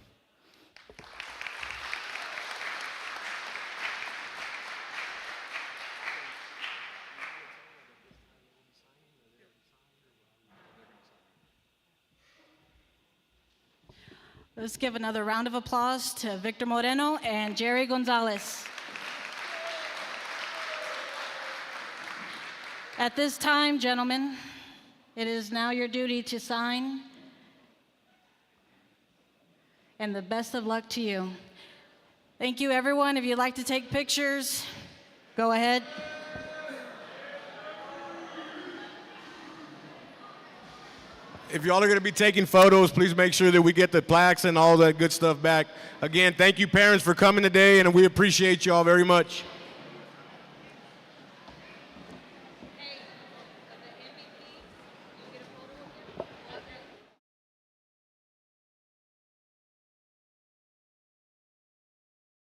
Let's give another round of applause to Victor Moreno and Jerry Gonzalez. At this time, gentlemen, it is now your duty to sign, and the best of luck to you. Thank you, everyone. If you'd like to take pictures, go ahead. If y'all are going to be taking photos, please make sure that we get the plaques and all that good stuff back. Again, thank you, parents, for coming today, and we appreciate y'all very much.